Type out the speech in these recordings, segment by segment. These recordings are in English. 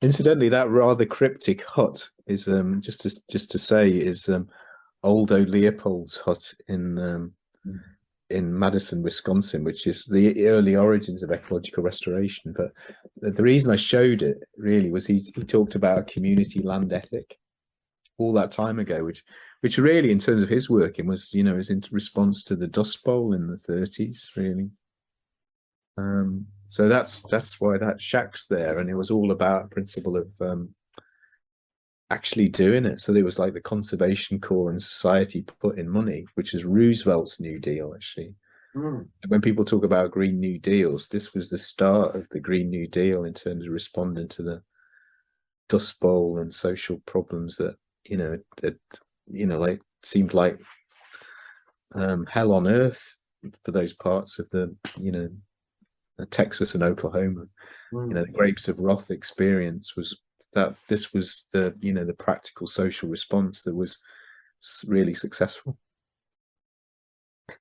Incidentally, that rather cryptic hut is just to say is Old Leopold's hut in Madison, Wisconsin, which is the early origins of ecological restoration. But the reason I showed it really was he talked about a community land ethic all that time ago, which really, in terms of his working, was is in response to the Dust Bowl in the 30s, really. So that's why that shack's there, and it was all about a principle of actually doing it. So there was like the Conservation Corps and society put in money, which is Roosevelt's New Deal, actually. When people talk about Green New Deals, this was the start of the Green New Deal in terms of responding to the Dust Bowl and social problems that like seemed like hell on earth for those parts of the Texas and Oklahoma. The Grapes of Wrath experience was that this was the the practical social response that was really successful.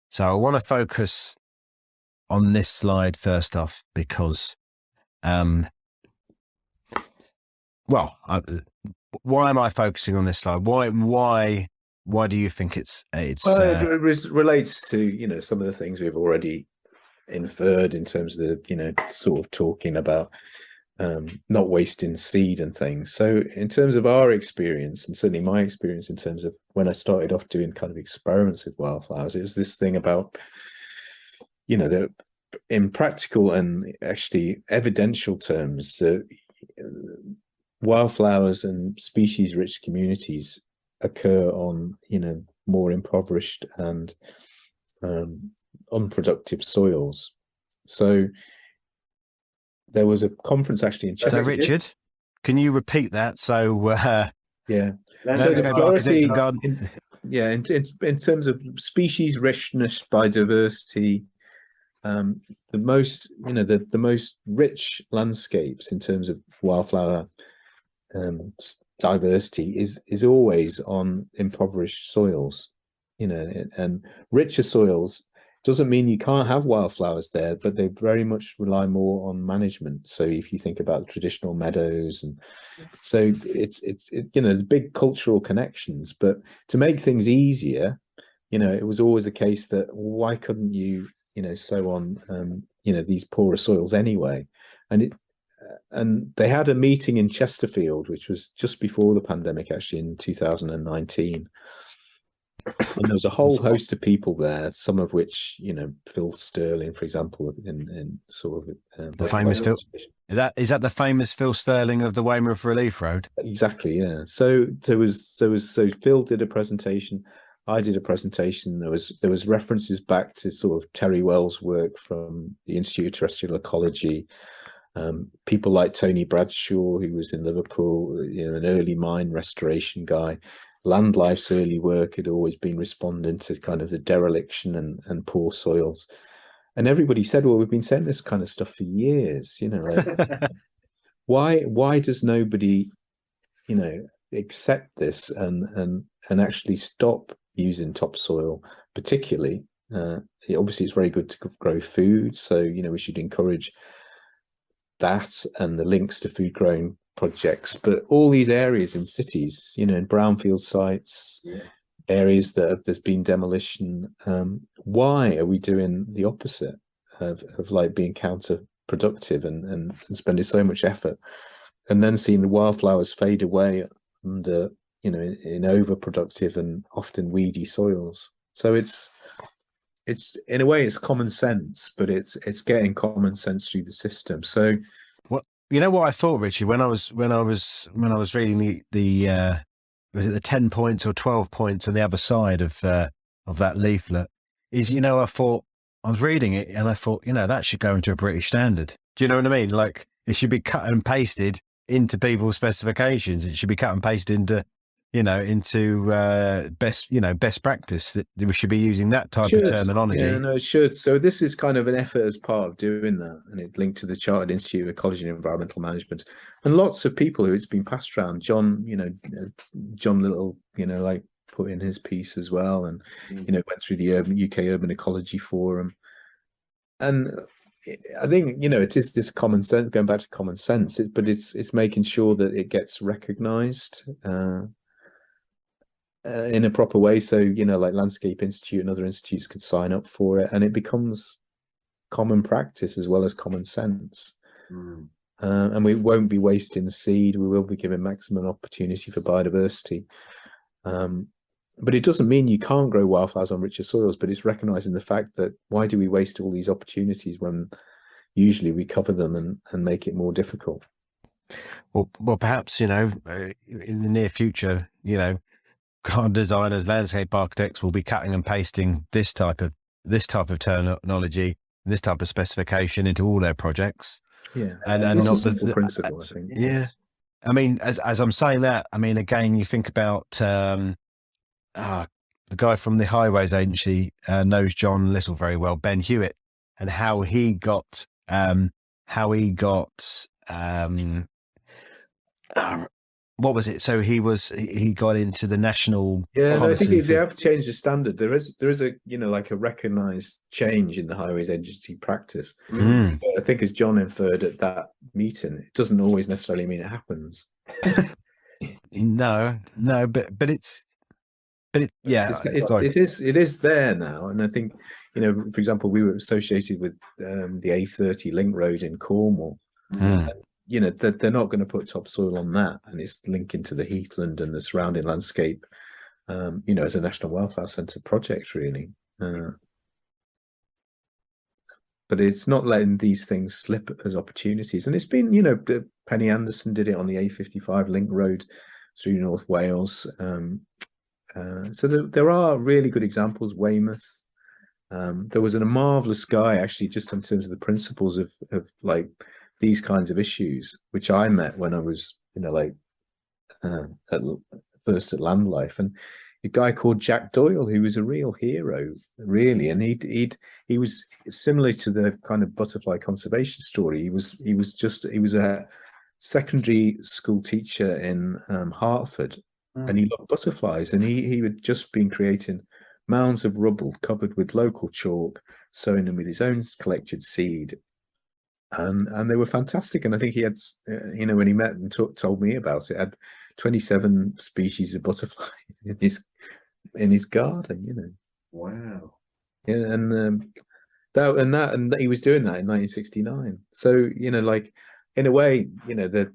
So I want to focus on this slide first off because, why am I focusing on this slide? Why do you think it's? Well, it relates to some of the things we've already inferred in terms of the sort of talking about not wasting seed and things. So in terms of our experience, and certainly my experience in terms of when I started off doing kind of experiments with wildflowers, it was this thing about that in practical and actually evidential terms, wildflowers and species rich communities occur on more impoverished and unproductive soils. So there was a conference actually in Chester. So Richard, can you repeat that? So yeah, let's go back in terms of species richness by diversity, the most the most rich landscapes in terms of wildflower diversity is always on impoverished soils, and richer soils doesn't mean you can't have wildflowers there, but they very much rely more on management. So if you think about the traditional meadows, and so it's there's big cultural connections. But to make things easier, it was always the case that why couldn't you sow on these poorer soils anyway? And they had a meeting in Chesterfield, which was just before the pandemic, actually in 2019. And there was a whole host of people there, some of which, Phil Sterling, for example, in sort of the famous Phil. Is that the famous Phil Sterling of the Weymouth Relief Road? Exactly, yeah. So Phil did a presentation, I did a presentation. There was references back to sort of Terry Wells' work from the Institute of Terrestrial Ecology. People like Tony Bradshaw, who was in Liverpool, an early mine restoration guy. Land Life's early work had always been responding to kind of the dereliction and poor soils. And everybody said, well, we've been saying this kind of stuff for years, like, why does nobody, accept this and actually stop using topsoil, particularly, obviously it's very good to grow food. So, we should encourage that and the links to food growing projects, but all these areas in cities, in brownfield sites, areas that there's been demolition, why are we doing the opposite of like being counterproductive and spending so much effort and then seeing the wildflowers fade away under in overproductive and often weedy soils? So it's in a way it's common sense, but it's getting common sense through the system. So what I thought, Richard, when I was reading the was it the 10 points or 12 points on the other side of that leaflet, is I thought, I was reading it and I thought, that should go into a British standard. Do you know what I mean? Like, it should be cut and pasted into people's specifications. It should be cut and pasted into best practice, that we should be using that type of terminology. Yeah, no, it should. So this is kind of an effort as part of doing that, and it linked to the Chartered Institute of Ecology and Environmental Management, and lots of people who it's been passed around. John Little, like put in his piece as well, and went through the UK Urban Ecology Forum, and I think, you know, it is this common sense, going back to common sense, but it's making sure that it gets recognized in a proper way. So, you know, like Landscape Institute and other institutes could sign up for it, and it becomes common practice as well as common sense. And we won't be wasting seed. We will be giving maximum opportunity for biodiversity. But it doesn't mean you can't grow wildflowers on richer soils, but it's recognizing the fact that why do we waste all these opportunities when usually we cover them and make it more difficult? Well, perhaps, you know, in the near future, you know, garden designers, landscape architects will be cutting and pasting this type of terminology, this type of specification into all their projects. Yeah, and it's not a simple principle, I think. Yeah, I mean, as I'm saying that, I mean, again, you think about the guy from the Highways Agency knows John Little very well, Ben Hewitt, and how he got what was it? So he got into the national. Yeah, no, I think they have changed the standard. There is a, you know, like a recognized change in the Highways Agency practice. But I think, as John inferred at that meeting, it doesn't always necessarily mean it happens. No, but it is there now. And I think, you know, for example, we were associated with the A30 link road in Cornwall. And, you know, they're not going to put topsoil on that, and it's linking to the heathland and the surrounding landscape, you know, as a National Wildflower Centre project, really. But it's not letting these things slip as opportunities. And it's been, you know, Penny Anderson did it on the A55 link road through North Wales. So there are really good examples. Weymouth. There was a marvellous guy, actually, just in terms of the principles of like these kinds of issues, which I met when I was, you know, like first at Land Life, and a guy called Jack Doyle, who was a real hero, really, and he was similar to the kind of butterfly conservation story. He was a secondary school teacher in Hertford, and he loved butterflies, and he had just been creating mounds of rubble covered with local chalk, sowing them with his own collected seed. And they were fantastic. And I think he had, you know, when he met and told me about it, had 27 species of butterflies in his garden. You know, wow. Yeah, and he was doing that in 1969. So, you know, like, in a way, you know, that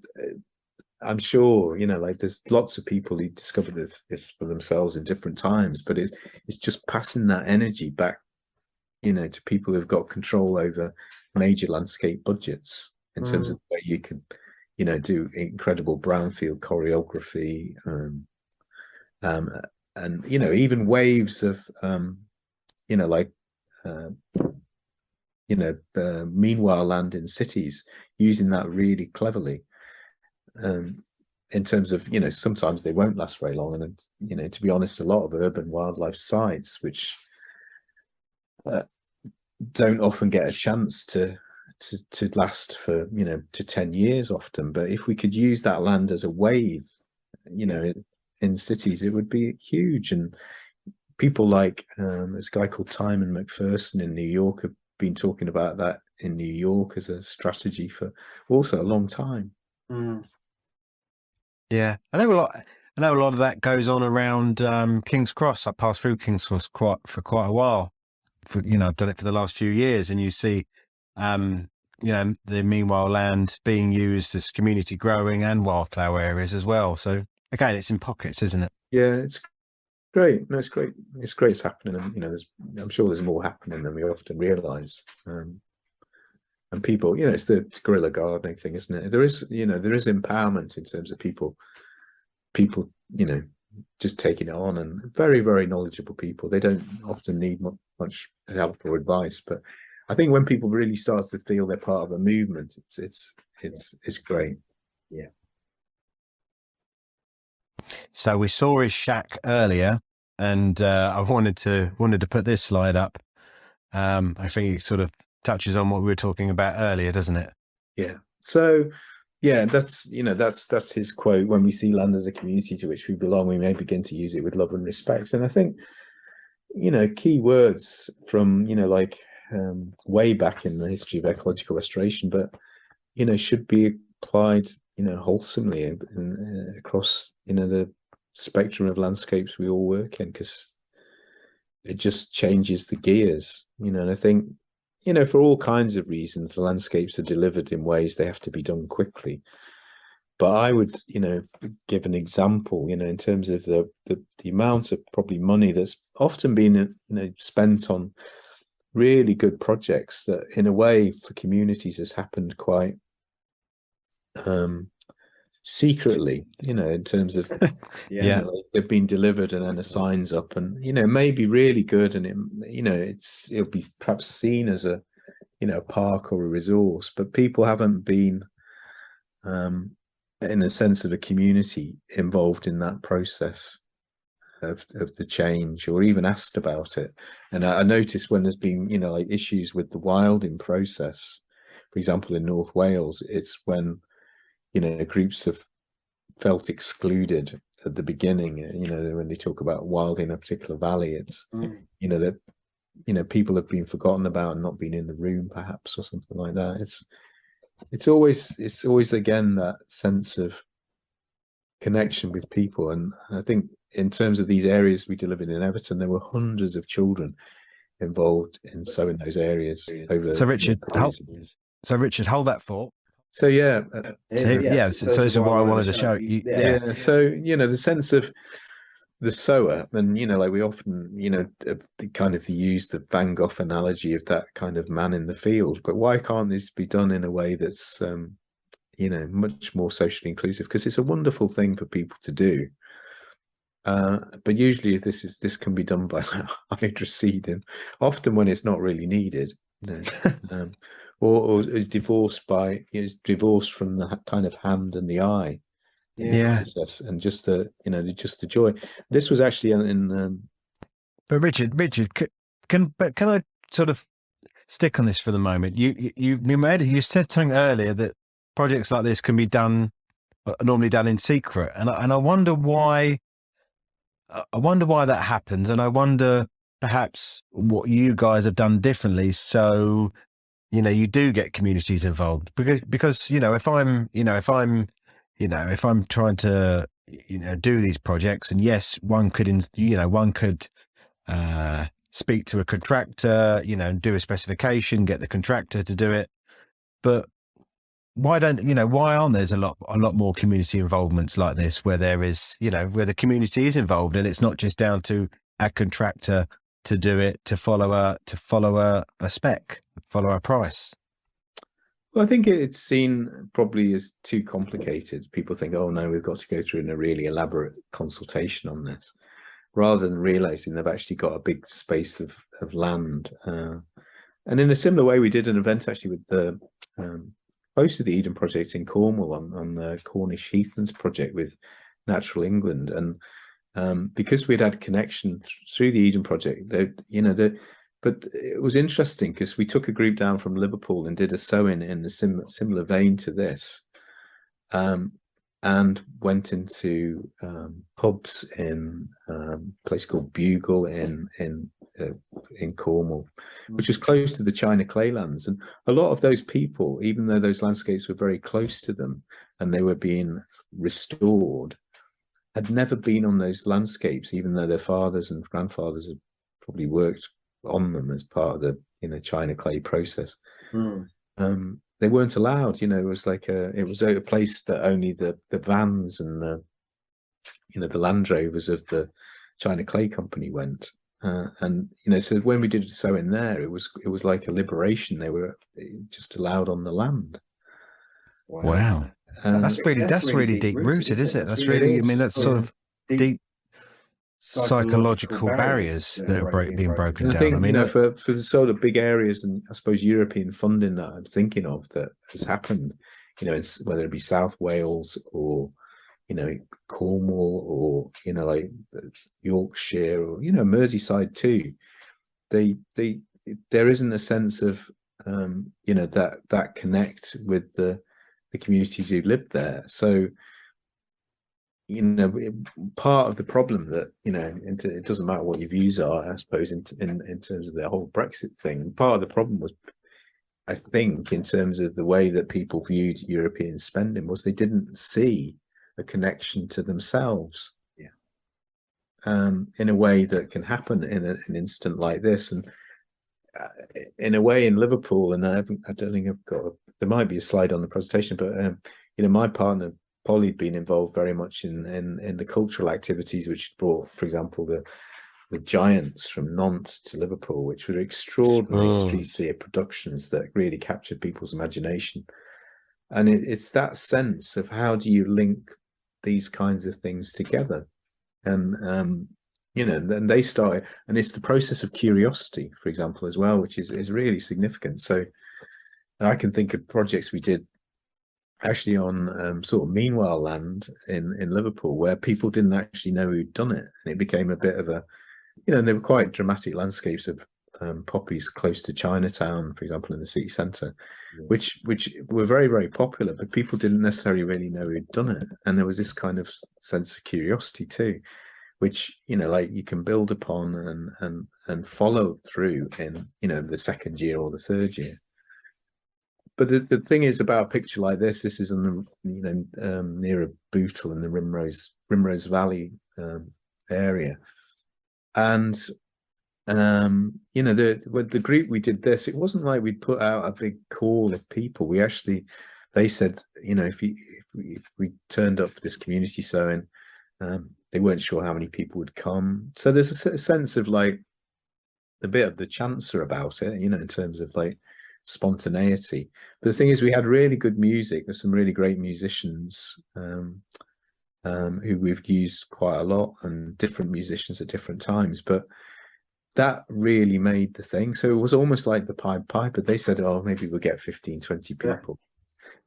I'm sure, you know, like, there's lots of people who discovered this for themselves in different times, but it's just passing that energy back, you know, to people who've got control over major landscape budgets in terms of the way you can, you know, do incredible brownfield choreography, and, you know, even waves of, you know, like, you know, meanwhile land in cities, using that really cleverly, in terms of, you know, sometimes they won't last very long. And, you know, to be honest, a lot of urban wildlife sites, which don't often get a chance to last for, you know, to 10 years often. But if we could use that land as a wave, you know, in cities, it would be huge. And people like this guy called Timon McPherson in New York have been talking about that in New York as a strategy for also a long time. Yeah, I know a lot of that goes on around King's Cross. I passed through King's Cross for quite a while. You know, I've done it for the last few years, and you see, you know, the meanwhile land being used as community growing and wildflower areas as well. So again, it's in pockets, isn't it? Yeah, it's great. No, it's great. It's great. It's happening, and, you know, I'm sure there's more happening than we often realise. And people, you know, it's the guerrilla gardening thing, isn't it? There is, you know, there is empowerment in terms of people, you know, just taking it on, and very, very knowledgeable people. They don't often need much help or advice, but I think when people really start to feel they're part of a movement, it's great. Yeah. So we saw his shack earlier, and I wanted to put this slide up. I think it sort of touches on what we were talking about earlier, doesn't it? Yeah. So, yeah, that's, you know, that's his quote: "When we see land as a community to which we belong, we may begin to use it with love and respect." And I think, you know, key words from, you know, like way back in the history of ecological restoration, but should be applied wholesomely across the spectrum of landscapes we all work in, because it just changes the gears. And I think for all kinds of reasons the landscapes are delivered in ways they have to be done quickly. But I would, give an example, in terms of the amount of probably money that's often been, spent on really good projects that, in a way, for communities has happened quite secretly, in terms of, they've been delivered and then a sign's up, and maybe really good, and it'll be perhaps seen as a park or a resource, but people haven't been in the sense of a community involved in that process of the change, or even asked about it. And I noticed when there's been like issues with the wilding process, for example in North Wales, it's when groups have felt excluded at the beginning. When they talk about wilding a particular valley, it's that people have been forgotten about and not been in the room perhaps, or something like that. It's always again that sense of connection with people. And I think in terms of these areas we delivered in Everton, there were hundreds of children involved in sowing those areas over. So Richard, hold that thought. So so this is why I wanted to show you. So the sense of the sower, and like we often kind of use the Van Gogh analogy of that kind of man in the field, but why can't this be done in a way that's much more socially inclusive? Because it's a wonderful thing for people to do, but usually this can be done by hydroseeding, often when it's not really needed, or is divorced from the kind of hand and the eye. Process, and just the joy. This was actually in but Richard, can I sort of stick on this for the moment? You said something earlier that projects like this can be done, normally done in secret, and I wonder why. I wonder why that happens, and I wonder perhaps what you guys have done differently, so you do get communities involved, because if I'm trying to, do these projects, and yes, one could speak to a contractor, and do a specification, get the contractor to do it. But why aren't there a lot more community involvements like this, where there is, where the community is involved, and it's not just down to a contractor to do it, to follow a spec, follow a price? Well, I think it's seen probably as too complicated. People think, oh no, we've got to go through a really elaborate consultation on this, rather than realizing they've actually got a big space of land. And in a similar way, we did an event actually with the close to the Eden project in Cornwall on the Cornish Heathlands project with Natural England. And because we'd had connection through the Eden project, but it was interesting because we took a group down from Liverpool and did a sowing in the similar vein to this, and went into pubs in a place called Bugle in Cornwall, which was close to the China Claylands. And a lot of those people, even though those landscapes were very close to them and they were being restored, had never been on those landscapes, even though their fathers and grandfathers had probably worked on them as part of the China clay process. They weren't allowed. It was like it was a place that only the vans and the Land Rovers of the China Clay Company went. And so when we did so in there, it was like a liberation. They were just allowed on the land. Wow. That's really deep rooted, isn't it? That's really, that's sort of deep psychological barriers that are being broken down. I think, for the sort of big areas, and I suppose European funding that I'm thinking of that has happened, whether it be South Wales or Cornwall or like Yorkshire or Merseyside too, there isn't a sense of that connect with the communities who live there. So part of the problem that, it doesn't matter what your views are, I suppose, in terms of the whole Brexit thing. Part of the problem was, I think, in terms of the way that people viewed European spending, was they didn't see a connection to themselves. In a way that can happen in an instant like this. And in a way, in Liverpool, and I don't think I've got, there might be a slide on the presentation, but my partner Polly had been involved very much in the cultural activities which brought, for example, the Giants from Nantes to Liverpool, which were extraordinary street theatre productions that really captured people's imagination. And it's that sense of how do you link these kinds of things together. And then they started, and it's the process of curiosity, for example, as well, which is really significant. So, and I can think of projects we did actually on sort of meanwhile land in Liverpool, where people didn't actually know who'd done it, and it became a bit of a, and they were quite dramatic landscapes of poppies close to Chinatown, for example, in the city centre, which were very, very popular, but people didn't necessarily really know who'd done it. And there was this kind of sense of curiosity too, which, like you can build upon and follow through in, the second year or the third year. But the thing is about a picture like this is on the, near a Bootle in the Rimrose Valley area. And with the group we did this, it wasn't like we'd put out a big call of people. They said, if we turned up for this community sewing, they weren't sure how many people would come. So there's a sense of like a bit of the chancer about it, in terms of like spontaneity. But the thing is, we had really good music. There's some really great musicians who we've used quite a lot, and different musicians at different times. But that really made the thing. So it was almost like the Pied Piper. They said, oh, maybe we'll get 15, 20 people.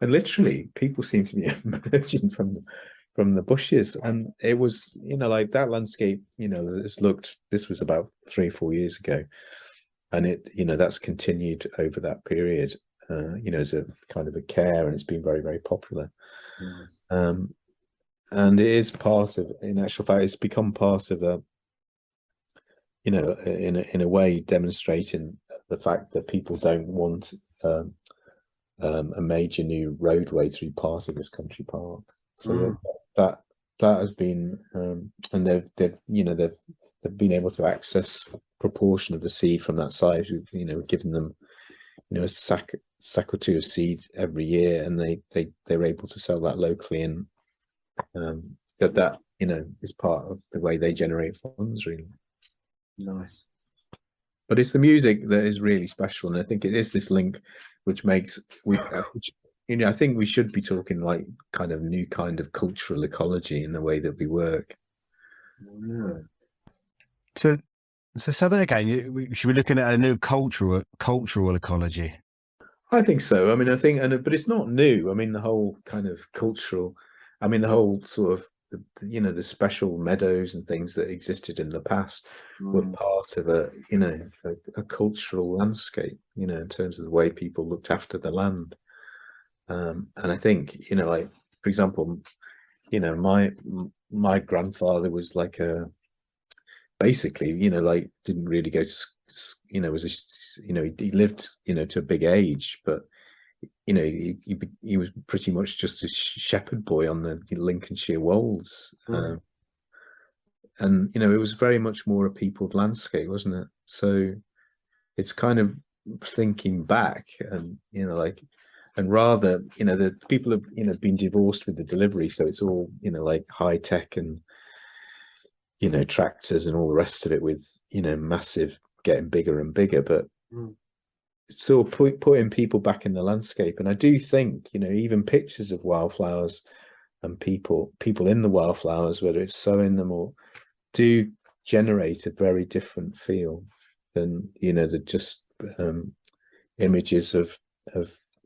And literally people seem to be emerging from the bushes. And it was, like that landscape, this was about 3-4 years ago. And it, that's continued over that period, as a kind of a care, and it's been very, very popular. And it is part of, in actual fact, it's become part of a, in a way demonstrating the fact that people don't want a major new roadway through part of this country park. So that has been, and they've been able to access a proportion of the seed from that site. We've given them, a sack or two of seed every year, and they're able to sell that locally, and that is part of the way they generate funds, really. Nice. But it's the music that is really special, and I think it is this link which makes I think we should be talking like kind of new kind of cultural ecology in the way that we work. So that again, should we be looking at a new cultural ecology? I think so. I mean, but it's not new. I mean, the whole kind of cultural, the whole sort of, the special meadows and things that existed in the past were part of a cultural landscape, in terms of the way people looked after the land. And I think, like, for example, my grandfather was like basically, like, didn't really go to, he lived, to a big age, but he was pretty much just a shepherd boy on the Lincolnshire wolds. And it was very much more a peopled landscape, wasn't it? So it's kind of thinking back, and and rather, the people have been divorced with the delivery, so it's all like high tech and tractors and all the rest of it, with massive, getting bigger and bigger, but sort of putting people back in the landscape. And I do think, even pictures of wildflowers and people in the wildflowers, whether it's sowing them or, do generate a very different feel than the just images of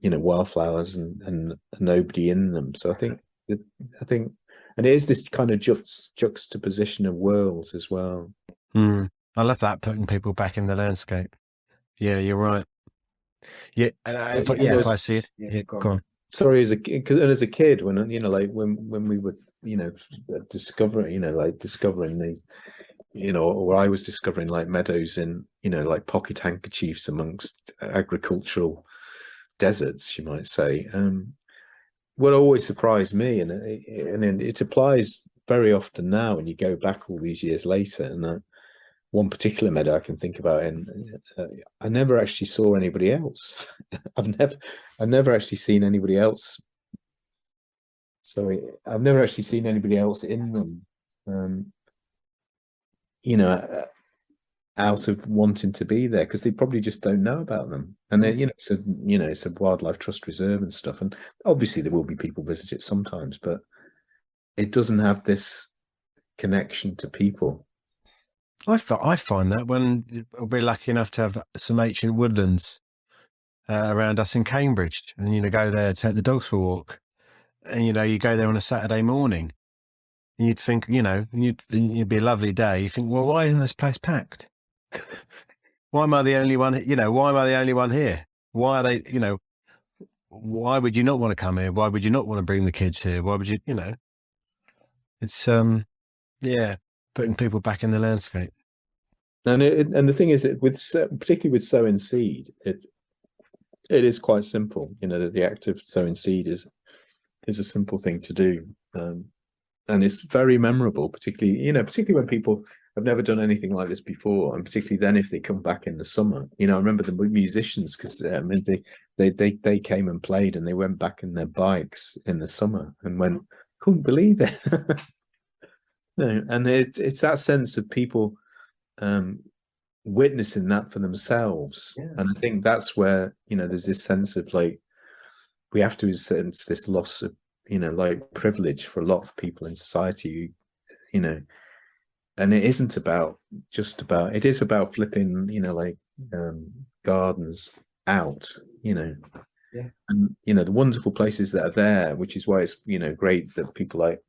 wildflowers and nobody in them. So I think and it is this kind of juxtaposition of worlds as well. I love that, putting people back in the landscape. Yeah, you're right. Yeah, and if I see it, go on. Sorry, as a kid, when like when we were discovering, like discovering these, or I was discovering like meadows in, like pocket handkerchiefs amongst agricultural deserts, you might say. What always surprised me, and it applies very often now when you go back all these years later, and one particular meadow I can think about, and I never actually saw anybody else. I've never actually seen anybody else. So I've never actually seen anybody else in them. Out of wanting to be there, because they probably just don't know about them. And then, it's a wildlife trust reserve and stuff. And obviously there will be people visit it sometimes, but it doesn't have this connection to people. I find that when we're lucky enough to have some ancient woodlands around us in Cambridge, and go there, take the dogs for a walk, and you go there on a Saturday morning, and you'd think, it'd be a lovely day. You think, well, why isn't this place packed? Why am I the only one? Why am I the only one here? Why are they? Why would you not want to come here? Why would you not want to bring the kids here? Why would you? It's putting people back in the landscape. And the thing is, particularly with sowing seed, it is quite simple. The act of sowing seed is a simple thing to do, and it's very memorable. Particularly when people have never done anything like this before, and particularly then if they come back in the summer. I remember the musicians, because they came and played, and they went back in their bikes in the summer and couldn't believe it. No, and it's that sense of people witnessing that for themselves. Yeah. And I think that's where there's this sense of like, we have to sense this loss of like privilege for a lot of people in society, and it isn't about it is about flipping gardens out, yeah. And the wonderful places that are there, which is why it's great that people like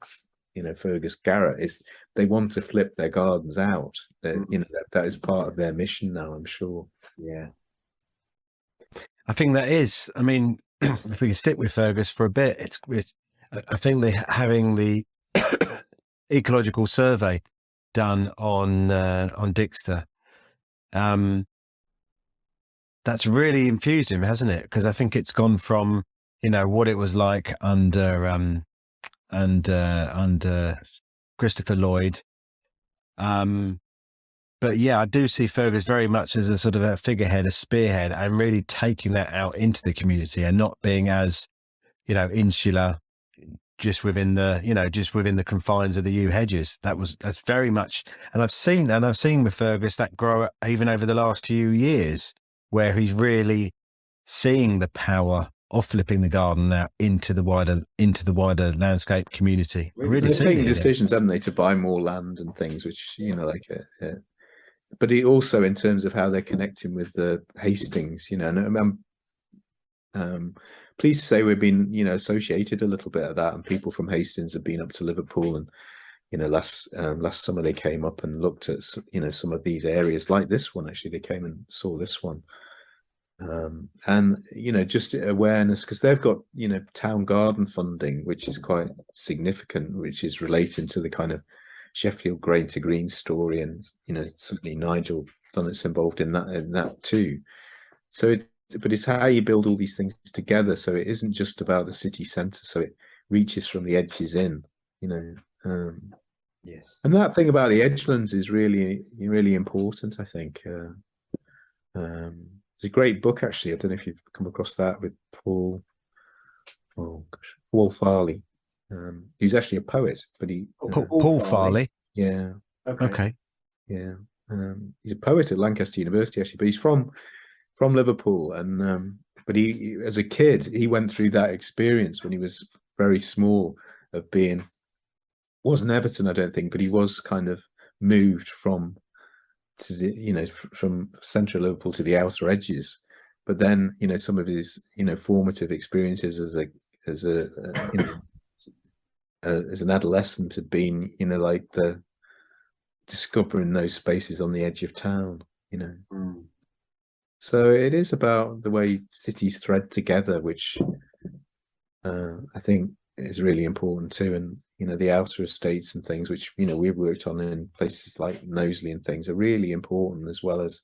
Fergus Garrett, is they want to flip their gardens out. That is part of their mission now, I'm sure. Yeah, I think that is. I mean, if we can stick with Fergus for a bit, I think having the ecological survey done on Dixter, that's really infused him, hasn't it? Because I think it's gone from what it was like under Christopher Lloyd. But yeah, I do see Fergus very much as a sort of a figurehead, a spearhead, and really taking that out into the community and not being as, insular, just within the confines of the yew hedges. That's very much, and I've seen with Fergus that grow even over the last few years, where he's really seeing the power of flipping the garden out into the wider landscape community. Really taking decisions, haven't they, to buy more land and things, which but he also, in terms of how they're connecting with the Hastings, and I'm pleased to say we've been associated a little bit of that, and people from Hastings have been up to Liverpool, and last summer they came up and looked at some of these areas, like this one. Actually, they came and saw this one. And just awareness, because they've got town garden funding, which is quite significant, which is relating to the kind of Sheffield Grain to Green story, and certainly Nigel Dunnett's involved in that too. So but it's how you build all these things together, so it isn't just about the city centre, so it reaches from the edges in. Yes, and that thing about the edgelands is really, really important, I think. It's a great book, actually. I don't know if you've come across that, with Paul Farley. He's actually a poet, but Paul Farley. Yeah. Okay. Yeah. He's a poet at Lancaster University, actually, but he's from Liverpool, and but he, as a kid, he went through that experience when he was very small of wasn't Everton, I don't think, but he was kind of moved from central Liverpool to the outer edges. But then some of his formative experiences as an adolescent had been like the discovering those spaces on the edge of town. So it is about the way cities thread together, which I think is really important too. And the outer estates and things, which we've worked on in places like Knowsley and things, are really important, as well as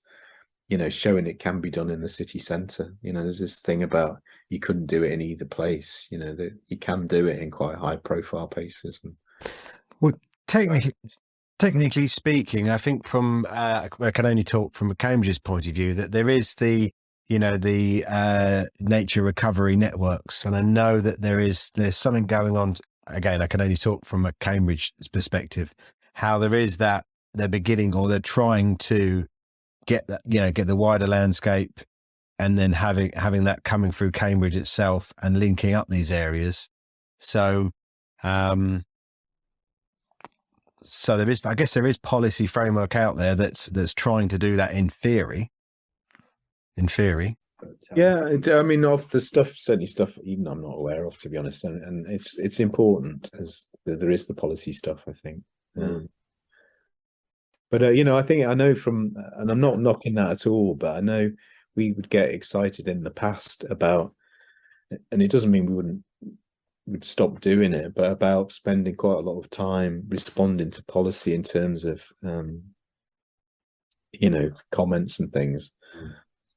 showing it can be done in the city centre. There's this thing about you couldn't do it in either place. That you can do it in quite high profile places. And well, technically speaking, I think from I can only talk from a Cambridge's point of view, that there is the nature recovery networks, and I know that there's something going on. Again, I can only talk from a Cambridge perspective, how there is that they're beginning, or they're trying to get that, get the wider landscape, and then having that coming through Cambridge itself and linking up these areas. So so there is, I guess there is policy framework out there that's trying to do that in theory. Yeah, I mean, of the stuff, certainly stuff even I'm not aware of, to be honest, and it's important, as there is the policy stuff, I think. But I know from, and I'm not knocking that at all, but I know we would get excited in the past about, and it doesn't mean we'd stop doing it, but about spending quite a lot of time responding to policy in terms of comments and things.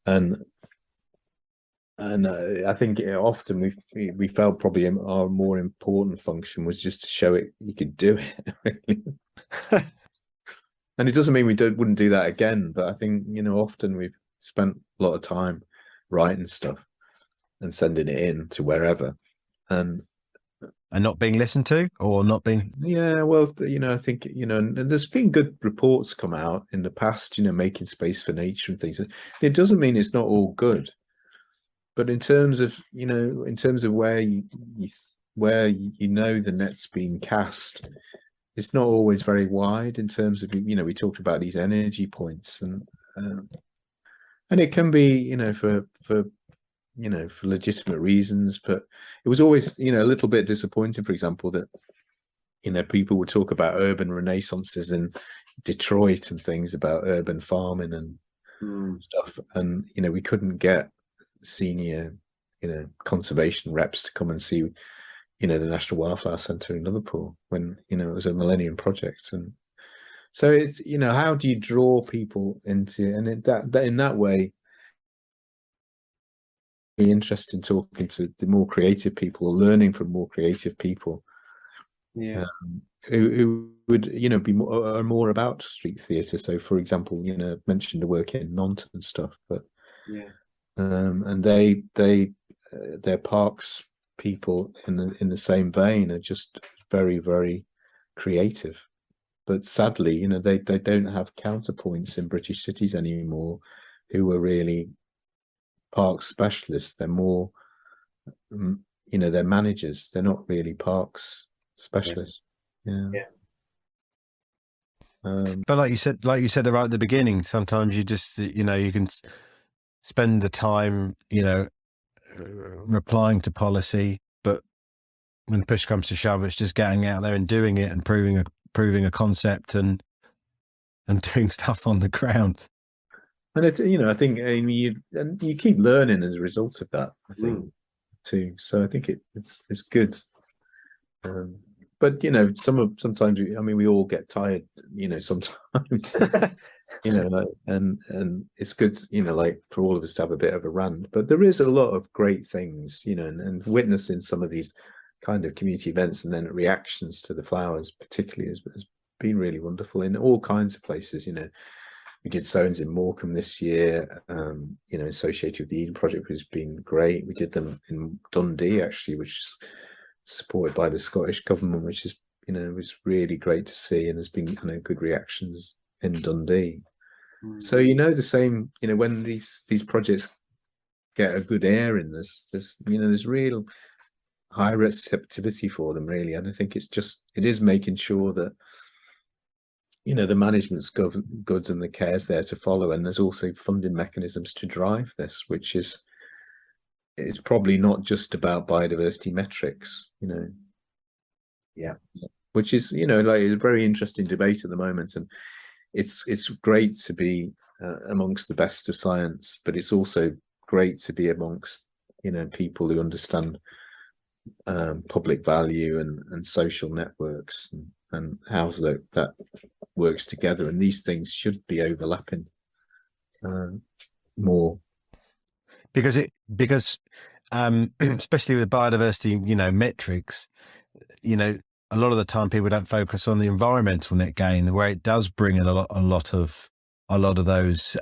And I think often we felt probably our more important function was just to show it you could do it. And it doesn't mean we wouldn't do that again, but I think often we've spent a lot of time writing stuff and sending it in to wherever, and not being listened to, or not being. Yeah, well, I think and there's been good reports come out in the past, making space for nature and things. It doesn't mean it's not all good, but in terms of where the net's been cast, it's not always very wide in terms of, we talked about these energy points, and it can be, for legitimate reasons, but it was always, a little bit disappointing, for example, that, people would talk about urban renaissances in Detroit and things, about urban farming and stuff. And, we couldn't get senior, conservation reps to come and see, the National Wildflower Centre in Liverpool when, it was a Millennium Project. And so it's, how do you draw people into, and that in that way, be interested in talking to the more creative people, or learning from more creative people, who would be more about street theatre. So, for example, mentioned the work in Nantes and stuff, but and their parks people in the same vein are just very, very creative. But sadly, they don't have counterpoints in British cities anymore who are really parks specialists. They're more, they're managers. They're not really parks specialists. But like you said right at the beginning, sometimes you just, you can spend the time, replying to policy, but when push comes to shove, it's just getting out there and doing it and proving a concept and doing stuff on the ground. And it's, I think you keep learning as a result of that, I think, too. So I think it's good. But sometimes we all get tired, sometimes, and it's good, like for all of us to have a bit of a rant. But there is a lot of great things, and witnessing some of these kind of community events and then reactions to the flowers, particularly, has been really wonderful in all kinds of places. We did Sones in Morecambe this year, associated with the Eden Project, which has been great. We did them in Dundee, actually, which is supported by the Scottish government, which is, was really great to see, and there's been good reactions in Dundee. So the same, when these projects get a good air in, there's real high receptivity for them, really. And I think it is making sure that the management's good and the care's there to follow, and there's also funding mechanisms to drive this, which is it's probably not just about biodiversity metrics, which is like a very interesting debate at the moment, and it's great to be amongst the best of science, but it's also great to be amongst people who understand public value and social networks, and how that works together. And these things should be overlapping more. Because especially with biodiversity, metrics, a lot of the time people don't focus on the environmental net gain, where it does bring a lot of those,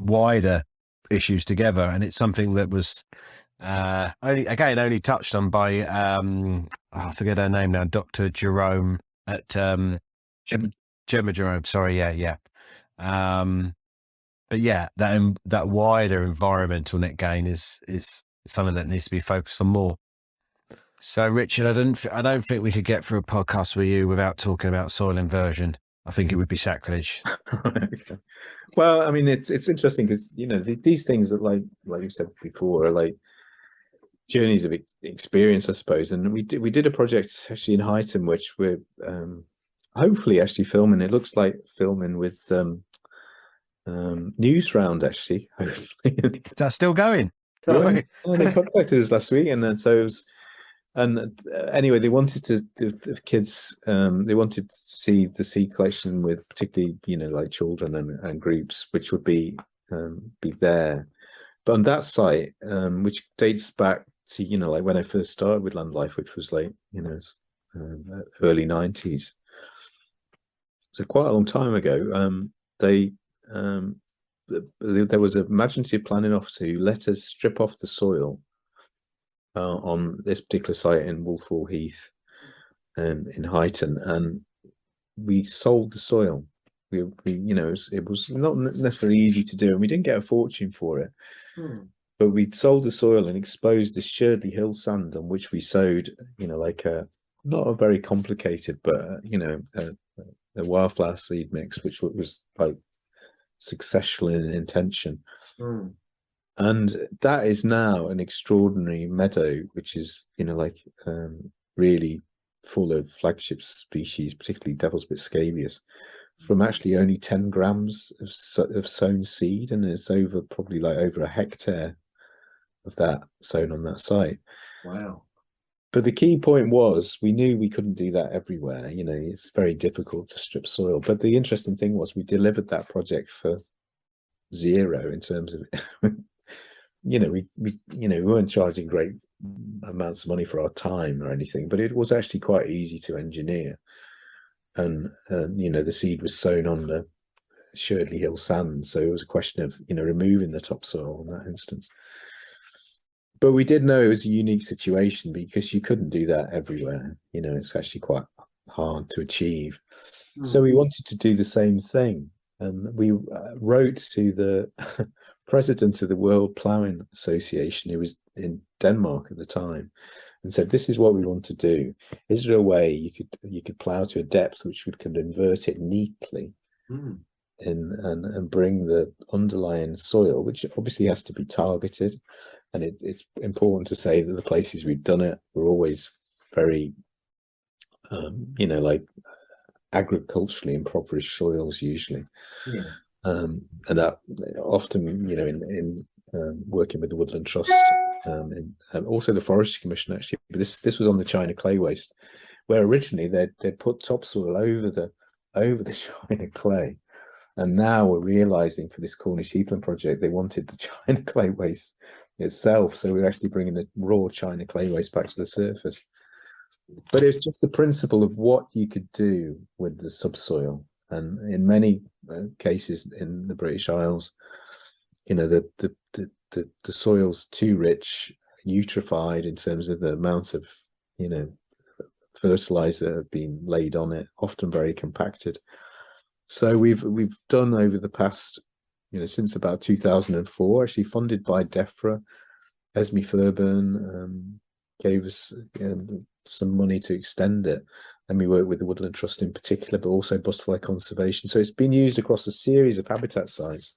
wider issues together. And it's something that was only touched on by, I forget her name now, Dr. Jerome at Gemma Jerome. Sorry. Yeah. But yeah, that wider environmental net gain is something that needs to be focused on more. So, Richard, I don't think we could get through a podcast with you without talking about soil inversion. I think it would be sacrilege. Okay. Well, I mean, it's interesting because these things are like you said before, are like journeys of experience, I suppose. And we did a project actually in Highton, which we're hopefully actually filming. It looks like filming with News Round, actually. Hopefully, is that still going? Yeah, they contacted us last week, and then so it was. And anyway, they wanted the kids, they wanted to see the seed collection with particularly, like children and groups, which would be there. But on that site, which dates back to, like when I first started with Land Life, which was like, early 90s. So quite a long time ago, there was a imaginative planning officer who let us strip off the soil on this particular site in Wildflower Heath in Highton, and we sold the soil. We it was not necessarily easy to do, and we didn't get a fortune for it. But we sold the soil and exposed the Sherdley Hill sand on which we sowed, like not a very complicated, but a wildflower seed mix, which was like successful in intention. And that is now an extraordinary meadow, which is, really full of flagship species, particularly Devil's Bit scabious, from actually only 10 grams of sown seed. And it's probably over a hectare of that sown on that site. Wow. But the key point was, we knew we couldn't do that everywhere. It's very difficult to strip soil. But the interesting thing was, we delivered that project for zero in terms of we weren't charging great amounts of money for our time or anything, but it was actually quite easy to engineer. And the seed was sown on the Sherdley Hill sand, so it was a question of removing the topsoil in that instance. But we did know it was a unique situation, because you couldn't do that everywhere. It's actually quite hard to achieve. So we wanted to do the same thing, and we wrote to the president of the World Ploughing Association, who was in Denmark at the time, and said, "This is what we want to do. Is there a way you could plough to a depth which could invert it neatly, and bring the underlying soil, which obviously has to be targeted?" And it's important to say that the places we've done it were always very, like agriculturally impoverished soils usually. And that often, in working with the Woodland Trust, and also the Forestry Commission, actually. But this was on the China clay waste, where originally they'd put topsoil over the China clay, and now we're realising for this Cornish heathland project they wanted the China clay waste itself, so we're actually bringing the raw China clay waste back to the surface. But it's just the principle of what you could do with the subsoil. And in many cases in the British Isles, the soil's too rich, eutrophied in terms of the amount of fertilizer being laid on it, often very compacted. So we've done over the past, since about 2004, actually funded by DEFRA, Esme Fairburn gave us some money to extend it, and we work with the Woodland Trust in particular, but also butterfly conservation. So it's been used across a series of habitat sites,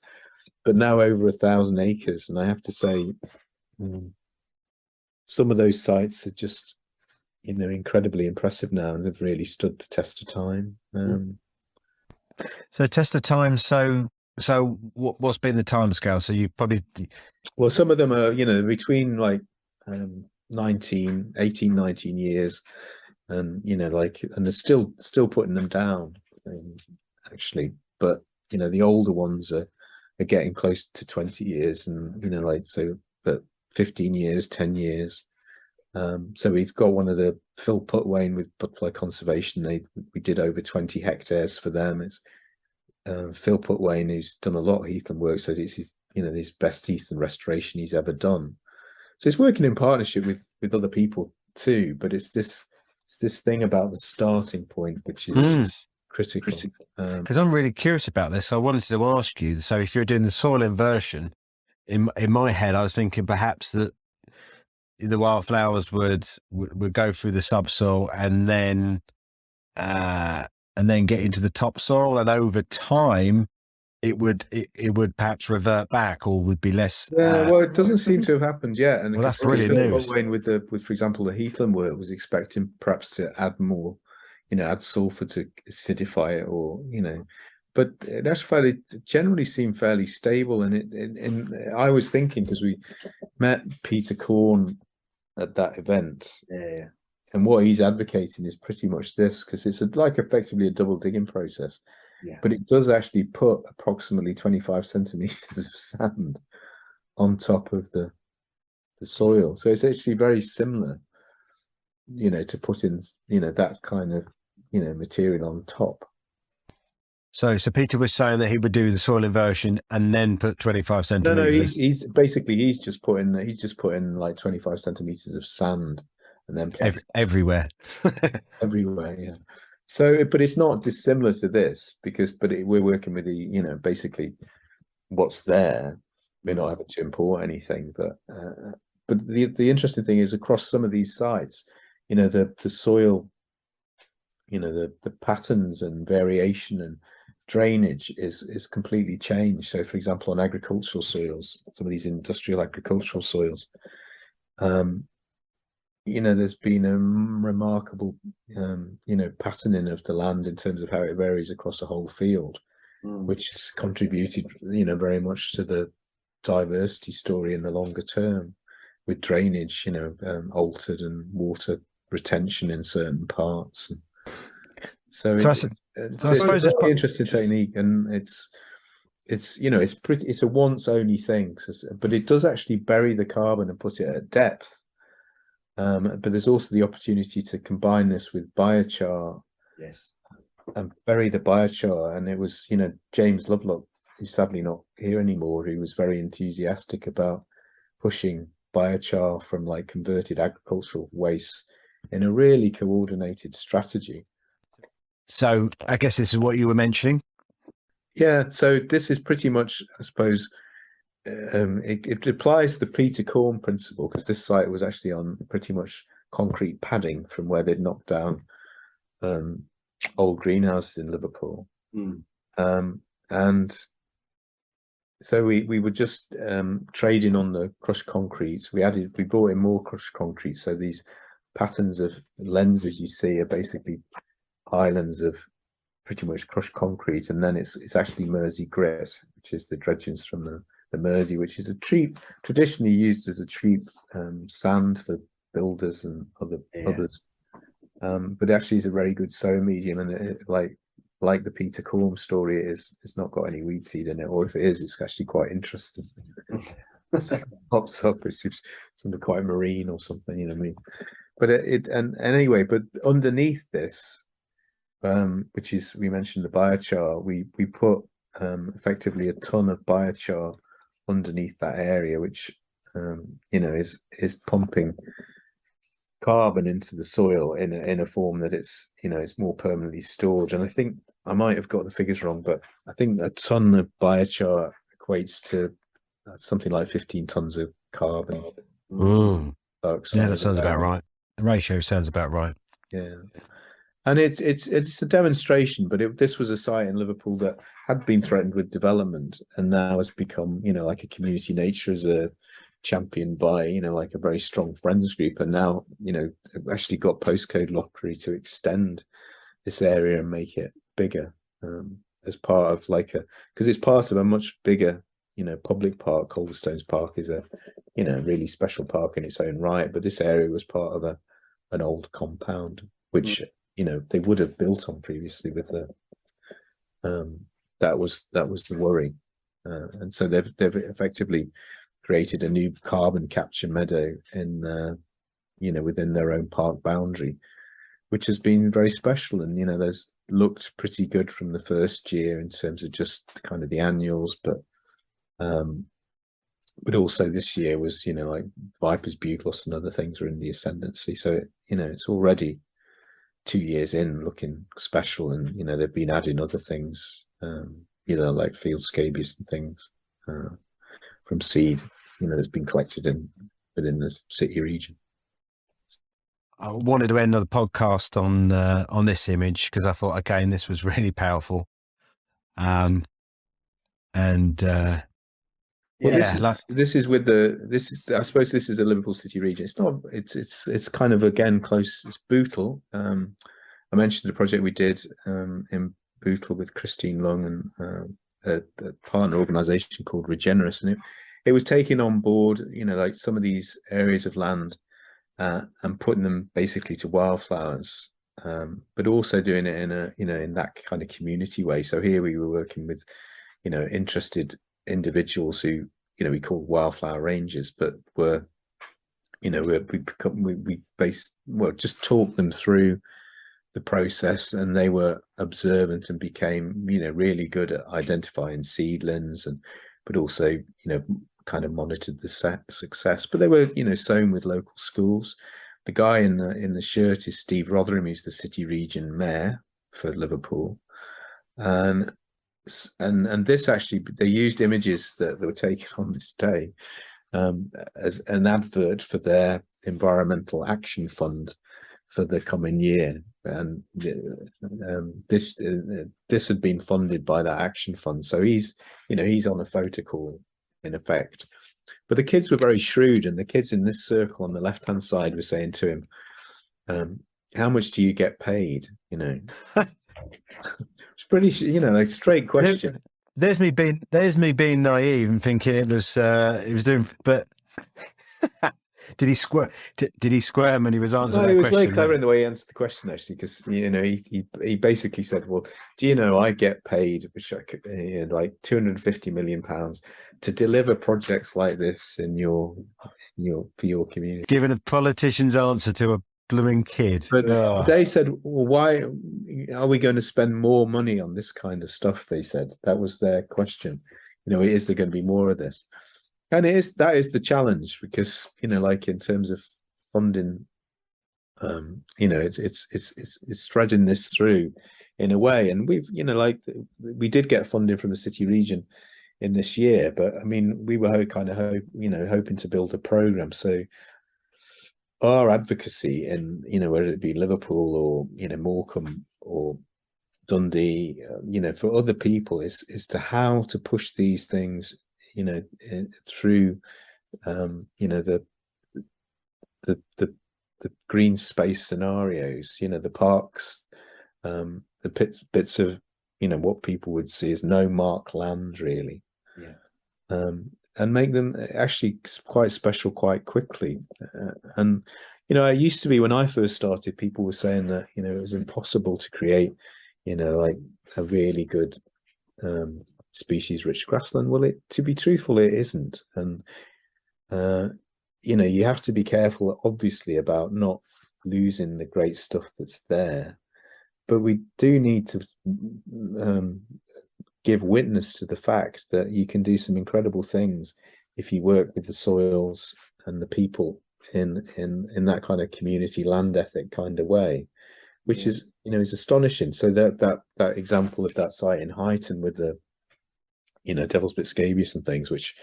but now over 1,000 acres. And I have to say, some of those sites are just, incredibly impressive now, and have really stood the test of time. So test of time. So what's been the time scale? So you probably, well, some of them are, between like 18, 19 years, and and they're still putting them down, actually. But the older ones are getting close to 20 years, and but 15 years, 10 years. So we've got one of the Phil Putwain with Butterfly Conservation. We did over 20 hectares for them. It's Phil Putwain, who's done a lot of heathland work, says it's his best heathland restoration he's ever done. So it's working in partnership with other people too, but it's this thing about the starting point, which is critical. Because I'm really curious about this. I wanted to ask you, so if you're doing the soil inversion, in my head, I was thinking perhaps that the wildflowers would go through the subsoil and then get into the topsoil, and over time it would perhaps revert back, or would be less. Well, it doesn't seem to have happened yet. And well, that's brilliant news. With, for example, the heathland work, was expecting perhaps to add more, add sulfur to acidify it, or but it actually generally seemed fairly stable. And I was thinking, because we met Peter Corn at that event, and what he's advocating is pretty much this, because it's effectively a double digging process. Yeah. But it does actually put approximately 25 centimeters of sand on top of the soil. So it's actually very similar, to putting, that kind of, material on top. So Peter was saying that he would do the soil inversion and then put 25 centimeters. No, he's just putting like 25 centimeters of sand, and then everywhere. Everywhere, yeah. So, but it's not dissimilar to this, we're working with basically what's there. We're not having to import anything, but the interesting thing is, across some of these sites, the soil, the patterns and variation and drainage is completely changed. So, for example, on agricultural soils, some of these industrial agricultural soils, there's been a remarkable, patterning of the land in terms of how it varies across a whole field, which has contributed, very much to the diversity story in the longer term, with drainage, altered, and water retention in certain parts. So it's a very interesting technique, and it's a once only thing, but it does actually bury the carbon and put it at depth. But there's also the opportunity to combine this with biochar, and bury the biochar. And it was, James Lovelock, who's sadly not here anymore, who was very enthusiastic about pushing biochar from converted agricultural waste in a really coordinated strategy. So I guess this is what you were mentioning. Yeah. So this is pretty much, I suppose, it applies the Peter Corn principle, because this site was actually on pretty much concrete padding from where they'd knocked down old greenhouses in Liverpool. And so we were just trading on the crushed concrete. We brought in more crushed concrete. So these patterns of lenses you see are basically islands of pretty much crushed concrete, and then it's actually Mersey grit, which is the dredgings from the Mersey, which is traditionally used as a cheap sand for builders and others. But actually is a very good sow medium, and it, like the Peter Corn story, it's not got any weed seed in it, or if it is, it's actually quite interesting. So it pops up, it's something quite marine or something, you know what I mean? But and anyway, but underneath this, which is, we mentioned the biochar, we put effectively a ton of biochar underneath that area, which is pumping carbon into the soil in a form that it's more permanently stored. And I think I might have got the figures wrong, but I think a ton of biochar equates to something like 15 tons of carbon. Yeah, that sounds about right. The ratio sounds about right. Yeah. And it's a demonstration, but this was a site in Liverpool that had been threatened with development, and now has become, like a community nature reserve, championed by, like a very strong friends group, and now, actually got postcode lottery to extend this area and make it bigger, as part of because it's part of a much bigger, public park. Calderstones Park is a really special park in its own right. But this area was part of an old compound, which they would have built on previously with the that was the worry, and so they've effectively created a new carbon capture meadow in within their own park boundary, which has been very special. And those looked pretty good from the first year in terms of just kind of the annuals, but also this year was like Viper's Bugloss and other things are in the ascendancy. So it's already 2 years in, looking special, and they've been adding other things, like field scabious and things from seed, that's been collected within the city region. I wanted to end the podcast on this image because I thought, again, this was really powerful. Well, this is I suppose this is a Liverpool City region. It's not. It's kind of, again, close. It's Bootle. I mentioned the project we did in Bootle with Christine Long and a partner organisation called Regenerous, and it was taking on board, like some of these areas of land and putting them basically to wildflowers, but also doing it in in that kind of community way. So here we were working with, interested individuals who, we call wildflower rangers, but were, we just talked them through the process, and they were observant and became, really good at identifying seedlings, but also, kind of monitored the success. But they were, sown with local schools. The guy in the shirt is Steve Rotherham, who's the city region mayor for Liverpool, and this actually, they used images that were taken on this day as an advert for their environmental action fund for the coming year, and this had been funded by that action fund. So he's on a photo call in effect. But the kids were very shrewd, and the kids in this circle on the left hand side were saying to him, how much do you get paid? It's pretty, like, straight question. There's me being naive and thinking it was doing, but did he squirm when he was answering that question? He was very clever in the way he answered the question, actually, because he basically said, well, do you know I get paid, which like £250 million to deliver projects like this for your community. Giving a politician's answer to a blooming kid. But they said, well, why are we going to spend more money on this kind of stuff? They said that was their question. Is there going to be more of this? And that is the challenge, because like in terms of funding, it's threading this through in a way. And we've we did get funding from the city region in this year, but I mean, we were hoping to build a program. So our advocacy in whether it be Liverpool or Morecambe or Dundee, for other people is to how to push these things through the green space scenarios, the parks, the bits of what people would see as no mark land, really, and make them actually quite special quite quickly. And it used to be, when I first started, people were saying that it was impossible to create like a really good species rich grassland. Well, to be truthful, it isn't. And you have to be careful, obviously, about not losing the great stuff that's there, but we do need to give witness to the fact that you can do some incredible things if you work with the soils and the people in that kind of community land ethic kind of way, which is astonishing. So that example of that site in Highton with the Devil's Bit scabious and things, which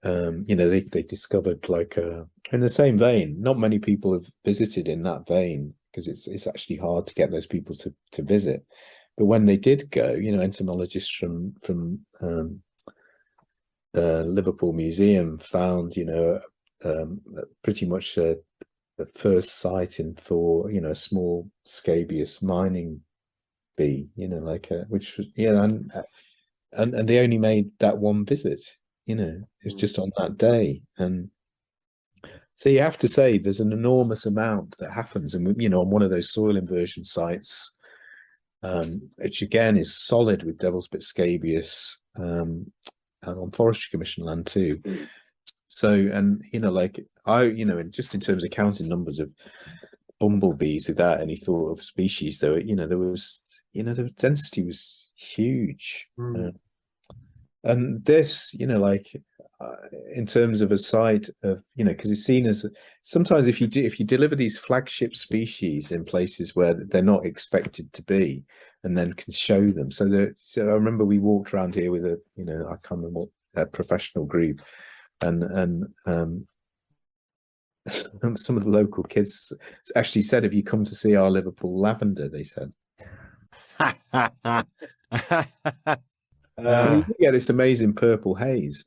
they discovered, like in the same vein. Not many people have visited in that vein, because it's actually hard to get those people to visit. But when they did go, entomologists from Liverpool Museum found pretty much the first sighting for a small scabious mining bee, which was and they only made that one visit, it's just on that day. And so you have to say there's an enormous amount that happens. And, on one of those soil inversion sites, which again is solid with Devil's Bit scabious, and on Forestry Commission land too. So, and, just in terms of counting numbers of bumblebees without any thought of species, though, the density was huge. And this, in terms of a site of, because it's seen as sometimes if you deliver these flagship species in places where they're not expected to be, and then can show them. So I remember we walked around here with a, I can't remember what, a professional group, and some of the local kids actually said, "Have you come to see our Liverpool lavender?" They said. You get this amazing purple haze.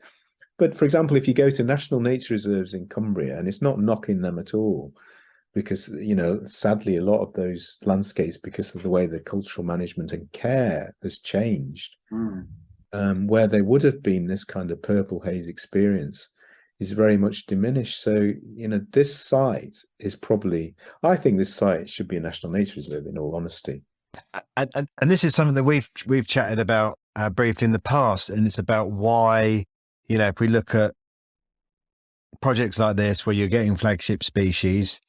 But for example, if you go to national nature reserves in Cumbria, and it's not knocking them at all, because sadly a lot of those landscapes, because of the way the cultural management and care has changed, where there would have been this kind of purple haze experience is very much diminished. So this site is probably, I think this site should be a national nature reserve, in all honesty. And this is something that we've chatted about briefly in the past, and it's about why, if we look at projects like this where you're getting flagship species,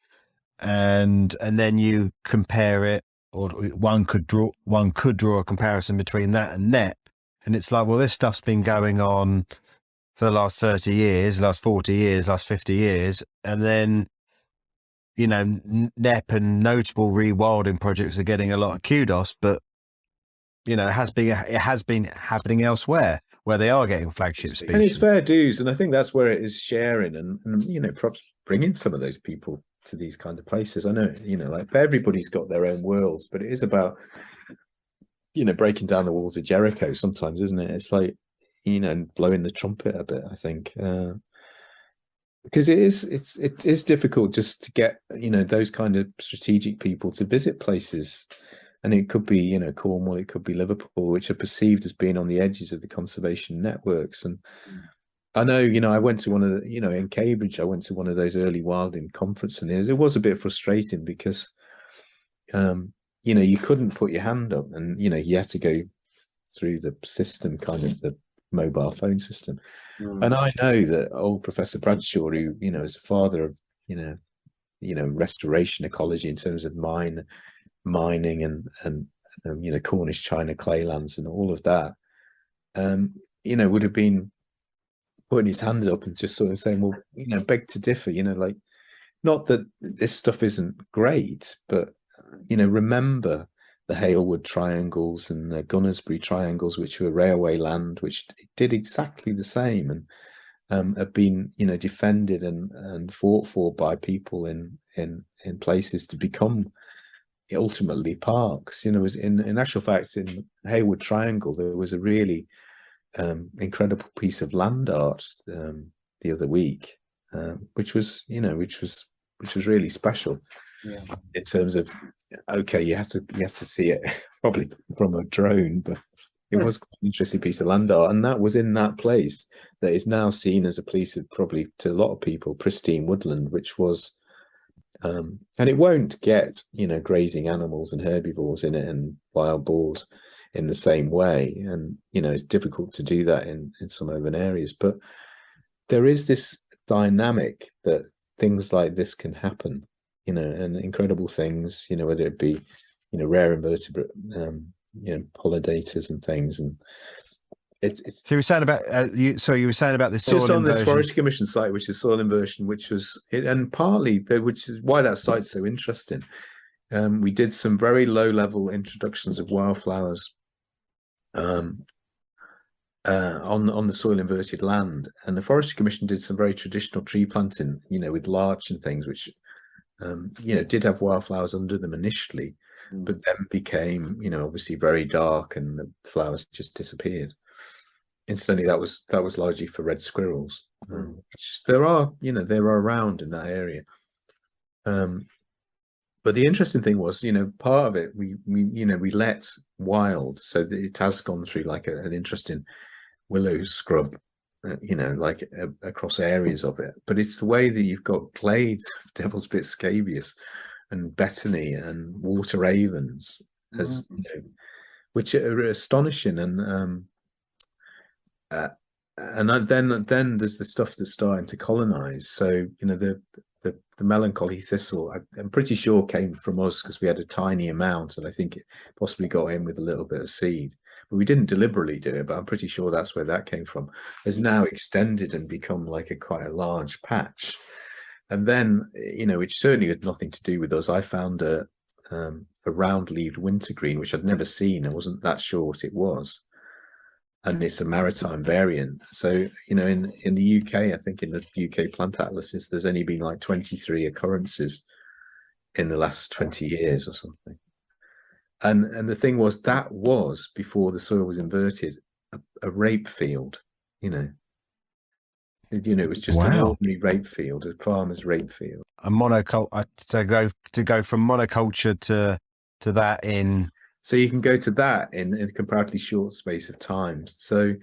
and then you compare it, or one could draw a comparison between that and NEP, and it's like, well, this stuff's been going on for the last 30 years, last 40 years, last 50 years, and then NEP and notable rewilding projects are getting a lot of kudos, but it has been happening elsewhere where they are getting flagship species. And it's fair dues, and I think that's where it is sharing and perhaps bringing some of those people to these kind of places. I know, everybody's got their own worlds, but it is about, breaking down the walls of Jericho sometimes, isn't it? It's like, blowing the trumpet a bit, I think. Because it is difficult just to get those kind of strategic people to visit places, and it could be Cornwall, it could be Liverpool, which are perceived as being on the edges of the conservation networks. And I know I went to one of the in Cambridge, I went to one of those early wilding conferences, and it was a bit frustrating because you couldn't put your hand up, and you had to go through the system, kind of the mobile phone system. And I know that old Professor Bradshaw, who is a father of restoration ecology in terms of mining and Cornish China claylands and all of that, would have been putting his hand up and just sort of saying, well, beg to differ, like, not that this stuff isn't great, but remember the Halewood Triangles and the Gunnersbury Triangles, which were railway land, which did exactly the same, and have been, defended and fought for by people in places to become ultimately parks. Was in actual fact, in Halewood Triangle, there was a really incredible piece of land art the other week, which was really special. In terms of, okay, you have to see it probably from a drone, but it was quite an interesting piece of land art, and that was in that place that is now seen as a place of, probably to a lot of people, pristine woodland, which was and it won't get grazing animals and herbivores in it and wild boars in the same way, and it's difficult to do that in some urban areas, but there is this dynamic that things like this can happen, and incredible things, whether it be, rare invertebrate, pollinators and things. And it's so you were saying about you were saying about this soil on inversion. This Forestry Commission site, which is soil inversion, which was it, and partly which is why that site's so interesting. We did some very low level introductions of wildflowers on the soil inverted land, and the Forestry Commission did some very traditional tree planting, with larch and things, which did have wildflowers under them initially, but then became, obviously very dark, and the flowers just disappeared. Incidentally, that was largely for red squirrels, which there are around in that area. But the interesting thing was, part of it we let wild, so that it has gone through like an interesting willow scrub you know, like across areas of it. But it's the way that you've got glades of Devil's Bit scabious and Bethany and water ravens, as you know, which are astonishing. And then there's the stuff that's starting to colonize. So you know, the melancholy thistle, I'm pretty sure came from us because we had a tiny amount, and I think it possibly got in with a little bit of seed. But we didn't deliberately do it, but I'm pretty sure that's where that came from. Has now extended and become like quite a large patch. And then, you know, which certainly had nothing to do with us. I found a round-leaved wintergreen, which I'd never seen. I wasn't that sure what it was. And it's a maritime variant. So, you know, in the UK, I think in the UK plant atlases, there's only been like 23 occurrences in the last 20 years or something. And the thing was, that was before the soil was inverted, a rape field, you know. You know, it was just an ordinary rape field, a farmer's rape field. A monoculture to go from monoculture to that in. So you can go to that in a comparatively short space of time. So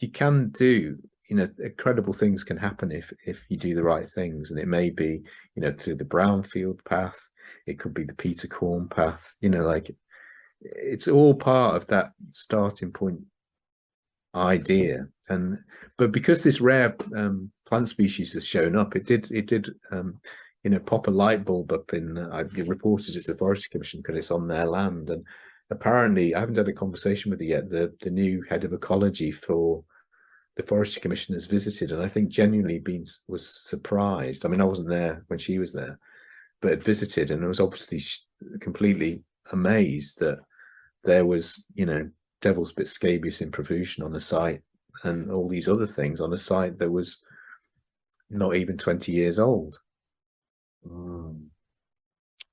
you can do, you know, incredible things can happen if you do the right things. And it may be, you know, through the brownfield path. It could be the Peter Corn path. You know, like it's all part of that starting point idea. But because this rare plant species has shown up, it did you know, pop a light bulb up in. I reported it to the Forestry Commission because it's on their land, and apparently I haven't had a conversation with it yet. The new head of ecology for the Forestry Commission has visited, and I think genuinely was surprised. I mean, I wasn't there when she was there, but had visited, and I was obviously completely amazed that there was, you know, Devil's Bit scabious in profusion on a site, and all these other things on a site that was not even 20 years old.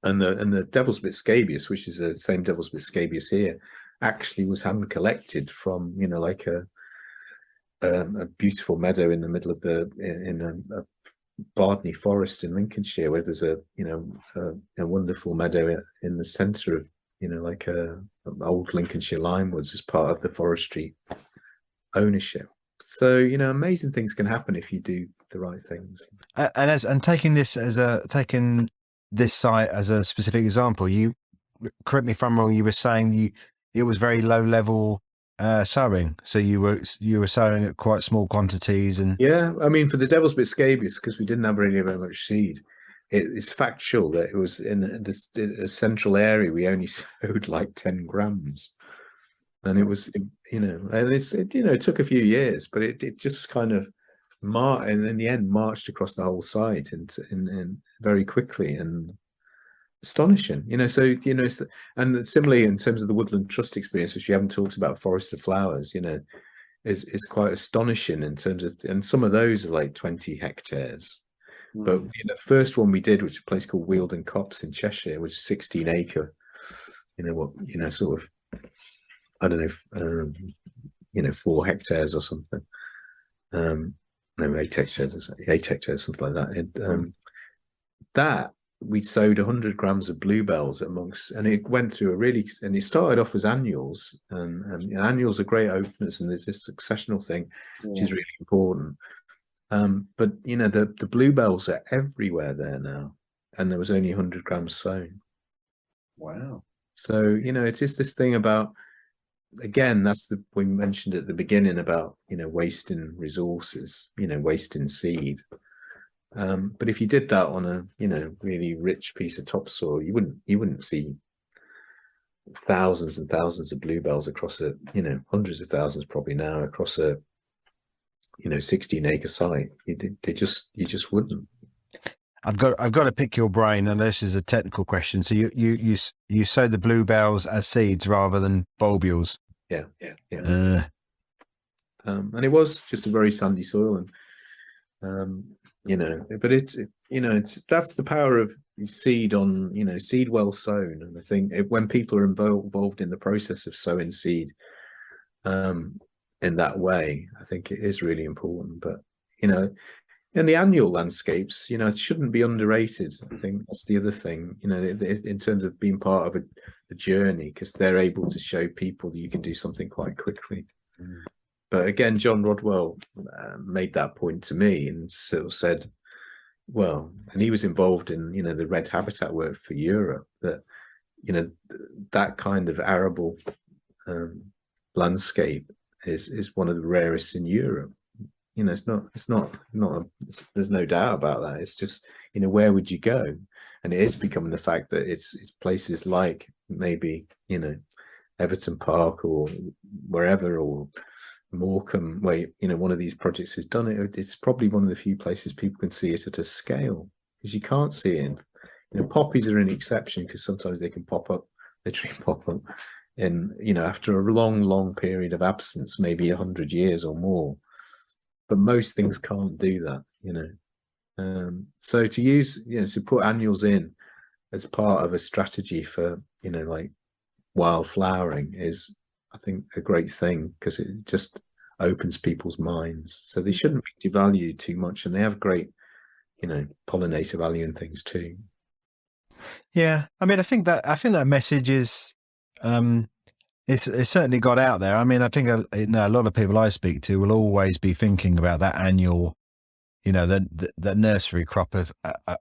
And the Devil's Bit scabious, which is the same Devil's Bit scabious here, actually was hand collected from, you know, like a beautiful meadow in the middle of a Bardney Forest in Lincolnshire, where there's a wonderful meadow in the centre of, you know, like old Lincolnshire lime woods as part of the forestry ownership. So, you know, amazing things can happen if you do the right things. And taking this site as a specific example, you correct me if I'm wrong, you were saying it was very low level sowing, so you were sowing at quite small quantities. And yeah, I mean, for the Devil's Bit scabious, because we didn't have really very much seed, it's factual that it was in a central area we only sowed like 10 grams, and it was, you know, and it took a few years, but it just kind of and in the end marched across the whole site and very quickly, and astonishing, you know. So, you know, and similarly in terms of the Woodland Trust experience, which we haven't talked about, Forest of Flowers, you know, is quite astonishing in terms of, and some of those are like 20 hectares. But, you know, the first one we did, which is a place called Wheeldon Copse in Cheshire, was 16 acre, you know, sort of, I don't know, you know, 4 hectares or something. No, 8 hectares, something like that. That we sowed 100 grams of bluebells amongst, and it went through and it started off as annuals, and annuals are great openers, and there's this successional thing, which is really important. But, you know, the bluebells are everywhere there now, and there was only 100 grams sown. Wow. So, you know, it is this thing about, again, we mentioned at the beginning about, you know, wasting resources, you know, wasting seed. But if you did that on a, you know, really rich piece of topsoil, you wouldn't see thousands and thousands of bluebells across you know, hundreds of thousands probably now across a, you know, 16 acre site. You just wouldn't. I've got to pick your brain, and this is a technical question. So you sow the bluebells as seeds rather than bulbules. Yeah. And it was just a very sandy soil, and you know, but that's the power of seed on, you know, seed well sown. And I think when people are involved in the process of sowing seed in that way, I think it is really important. But, you know, in the annual landscapes, you know, it shouldn't be underrated. I think that's the other thing, you know, in terms of being part of a journey, because they're able to show people that you can do something quite quickly. But again, John Rodwell made that point to me and sort of said, well, and he was involved in, you know, the red habitat work for Europe, that, you know, that kind of arable landscape is one of the rarest in Europe. You know, there's no doubt about that. It's just, you know, where would you go? And it is becoming the fact that it's places like maybe, you know, Everton Park or wherever, or Morecambe, where, you know, one of these projects has done it. It's probably one of the few places people can see it at a scale, because you can't see it in, you know, poppies are an exception because sometimes they can pop up, literally pop up in, you know, after a long period of absence, maybe 100 years or more. But most things can't do that, you know. So to use, you know, to put annuals in as part of a strategy for, you know, like wildflowering is, I think, a great thing, because it just opens people's minds. So they shouldn't be devalued too much, and they have great, you know, pollinator value and things too. Yeah, I mean, I think that message is, it's certainly got out there. I mean, I think you know, a lot of people I speak to will always be thinking about that annual, you know, the nursery crop of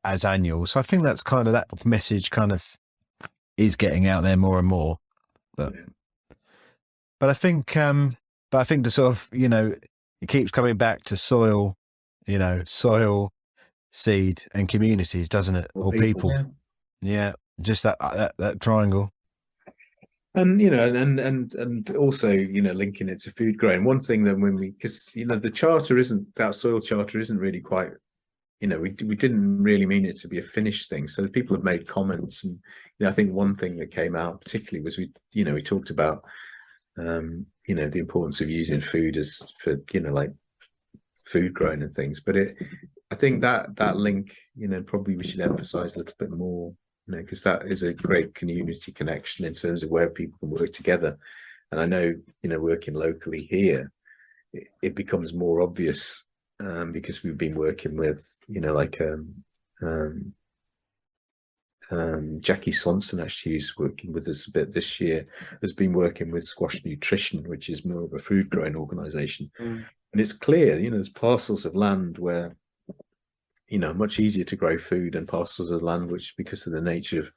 as annual. So I think that's kind of, that message kind of is getting out there more and more. But I think the sort of, you know, it keeps coming back to soil, you know, soil, seed, and communities, doesn't it? Or people. Yeah, just that triangle. And, you know, and also, you know, linking it to food growing. One thing that because, you know, that soil charter isn't really quite, you know, we didn't really mean it to be a finished thing. So people have made comments, and, you know, I think one thing that came out particularly was we talked about, you know, the importance of using food as for, you know, like food growing and things. But I think that link, you know, probably we should emphasize a little bit more, you know, because that is a great community connection in terms of where people can work together. And I know, you know, working locally here, it becomes more obvious, because we've been working with, you know, like Jackie Swanson, actually, who's working with us a bit this year, has been working with Squash Nutrition, which is more of a food growing organization. And it's clear, you know, there's parcels of land where, you know, much easier to grow food, and parcels of land which, because of the nature of,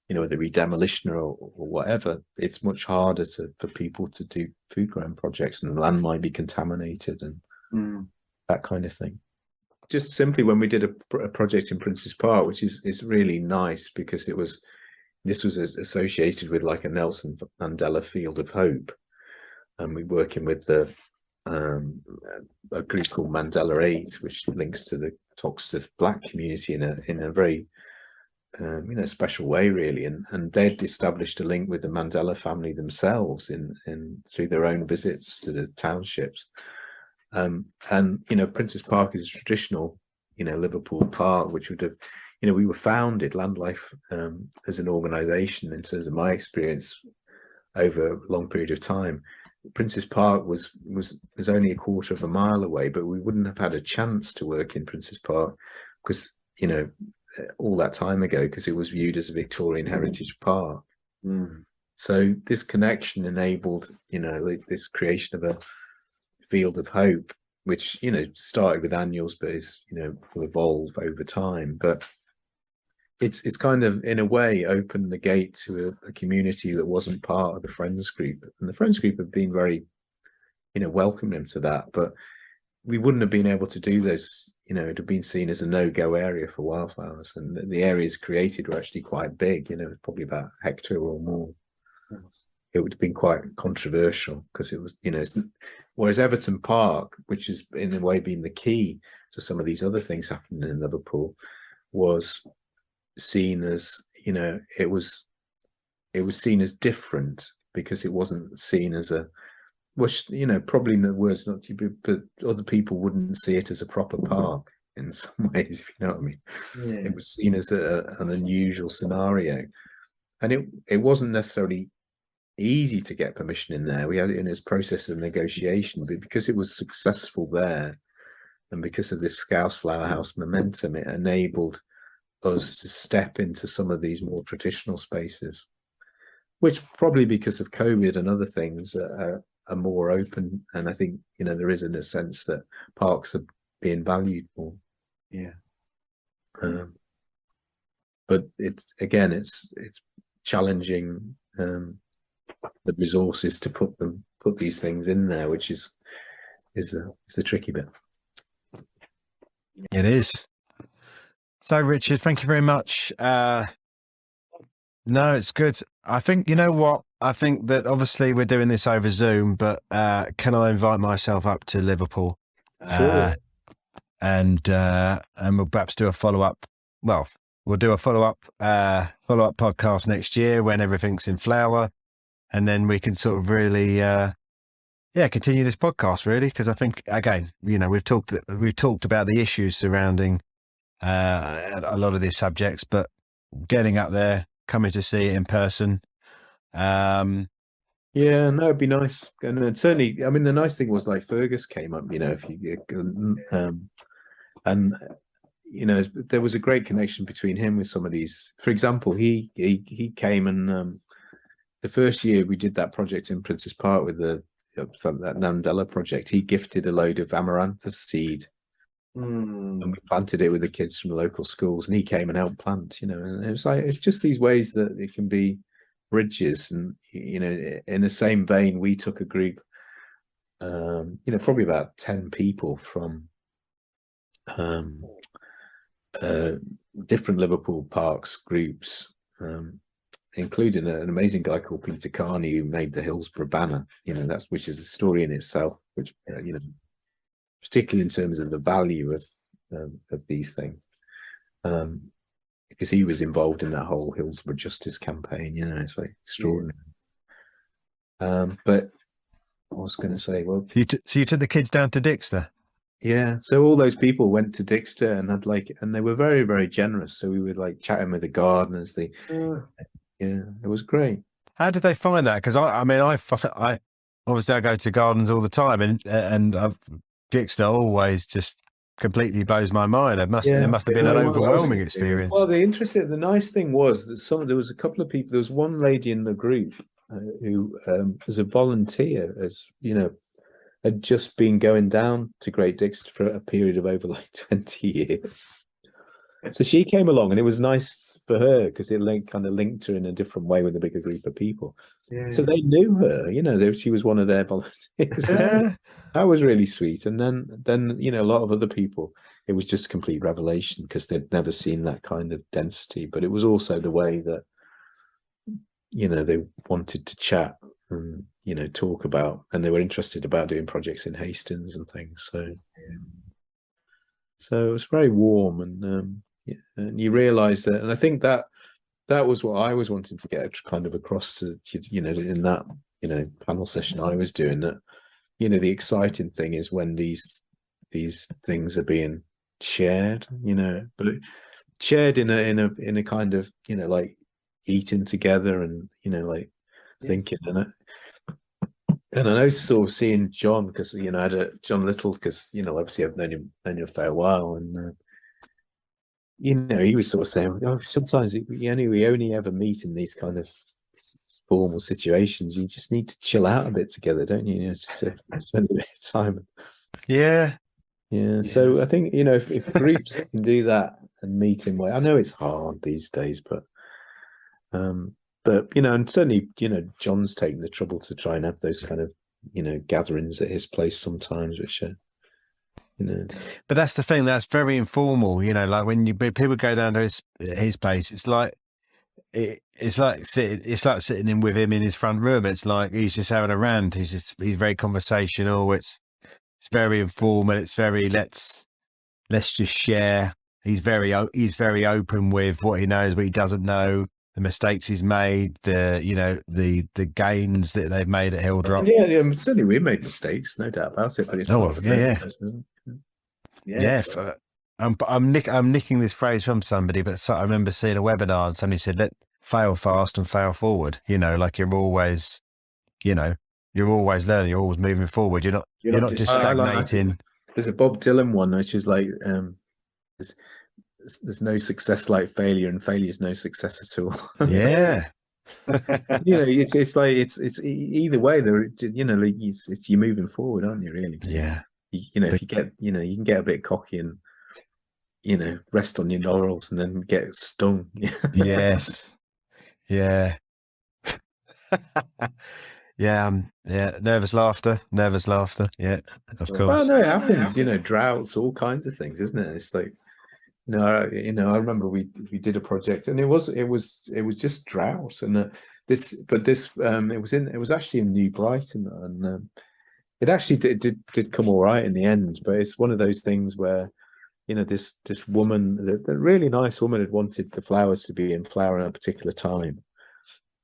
you know, whether it be demolition or whatever, it's much harder for people to do food growing projects, and the land might be contaminated and that kind of thing. Just simply, when we did a project in Prince's Park, which is really nice, because this was associated with like a Nelson Mandela Field of Hope, and we're working with a group called Mandela 8, which links to the Toxteth Black community in a very you know, special way, really, and they'd established a link with the Mandela family themselves in through their own visits to the townships. And, you know, Prince's Park is a traditional, you know, Liverpool park, which would have, you know, we were founded, Landlife, as an organization, in terms of my experience over a long period of time. Prince's Park was only a quarter of a mile away, but we wouldn't have had a chance to work in Prince's Park, because, you know, all that time ago, because it was viewed as a Victorian heritage park. So this connection enabled, you know, like this creation of a field of hope, which, you know, started with annuals, but is, you know, will evolve over time. But it's kind of, in a way, opened the gate to a community that wasn't part of the Friends group, and the Friends group have been very, you know, welcoming to that. But we wouldn't have been able to do those, you know, it had been seen as a no-go area for wildflowers, and the areas created were actually quite big, you know, probably about a hectare or more. It would have been quite controversial, because it was, you know, whereas Everton Park, which has in a way been the key to some of these other things happening in Liverpool, was seen as, you know, it was seen as different, because it wasn't seen as a, which, you know, probably in the words not to be, but other people wouldn't see it as a proper park in some ways, if you know what I mean. Yeah. It was seen as an unusual scenario, and it wasn't necessarily easy to get permission in there. We had it in this process of negotiation, but because it was successful there, and because of this Scouse Flower House momentum, it enabled us to step into some of these more traditional spaces, which, probably because of COVID and other things, are are more open, and I think there is in a sense that parks are being valued more. Yeah. But it's challenging the resources to put these things in there, which is the tricky bit. It is. So, Richard, thank you very much. No, it's good. I think, you know what? I think that obviously we're doing this over Zoom, but can I invite myself up to Liverpool? Sure. And we'll perhaps do a follow-up. Well, we'll do a follow-up podcast next year when everything's in flower. And then we can sort of really, continue this podcast really. Because I think, again, we've talked about the issues surrounding a lot of these subjects, but getting up there, coming to see it in person. No, it'd be nice. And certainly, I mean, the nice thing was like Fergus came up, if you and there was a great connection between him with some of these. For example, he came and the first year we did that project in Princess Park with that Nandela project, he gifted a load of amaranthus seed. And we planted it with the kids from the local schools, and he came and helped plant, and it was like, it's just these ways that it can be bridges. And in the same vein, we took a group, probably about 10 people from different Liverpool parks groups, including an amazing guy called Peter Carney, who made the Hillsborough banner, which is a story in itself, which particularly in terms of the value of these things, because he was involved in that whole Hillsborough Justice campaign. It's like extraordinary. But I was going to say, well, so you took the kids down to Dixter. Yeah, so all those people went to Dixter and they were very, very generous. So we were chatting with the gardeners. It was great. How did they find that? Because I obviously I go to gardens all the time, and Dixter always just completely blows my mind. It must have been an overwhelming experience. Well, the nice thing was that there was a couple of people. There was one lady in the group who, as a volunteer, had just been going down to Great Dixter for a period of over 20 years. So she came along, and it was nice for her because it kind of linked her in a different way with a bigger group of people. Yeah. So they knew her, she was one of their volunteers. That was really sweet. And then a lot of other people, it was just a complete revelation because they'd never seen that kind of density. But it was also the way that, they wanted to chat and, talk about, and they were interested about doing projects in Hastings and things. So it was very warm, and you realise that, and I think that was what I was wanting to get kind of across to, in that, panel session I was doing, that, the exciting thing is when these things are being shared, but shared in a kind of, eating together and, thinking. And I know sort of seeing John, because, I had John Little, because, obviously I've known him a fair while. And, he was sort of saying, sometimes we only ever meet in these kind of formal situations. You just need to chill out a bit together, don't you? Just spend a bit of time. Yeah. So I think, if groups can do that and meet in way, I know it's hard these days, but and certainly, John's taken the trouble to try and have those kind of, gatherings at his place sometimes, which are, But that's the thing, that's very informal, like when people go down to his place, it's like sitting in with him in his front room. It's like he's just having a rant. He's very conversational. It's very informal. It's very let's just share. He's very open with what he knows, what he doesn't know, the mistakes he's made, the gains that they've made at Hilldrop. Yeah, certainly we made mistakes, no doubt about it. But it's I'm nicking this phrase from somebody, but I remember seeing a webinar and somebody said, "Let fail fast and fail forward." Like you're always learning, you're always moving forward. You're not just stagnating. There's a Bob Dylan one, which is like, there's no success like failure, and failure is no success at all. Yeah. You know, it's like either way. There, you know, like it's you're moving forward, aren't you? Really? Yeah. You know, if you get, you know, you can get a bit cocky and, you know, rest on your laurels and then get stung. Yes. Yeah. Yeah. Yeah. Nervous laughter. Nervous laughter. Yeah. Of Well, course. no, it happens. You know, droughts, all kinds of things, isn't it? It's like, I remember we did a project, and it was just drought, and it was actually in New Brighton, and it actually did come all right in the end. But it's one of those things where, you know, this woman, the really nice woman, had wanted the flowers to be in flower at a particular time,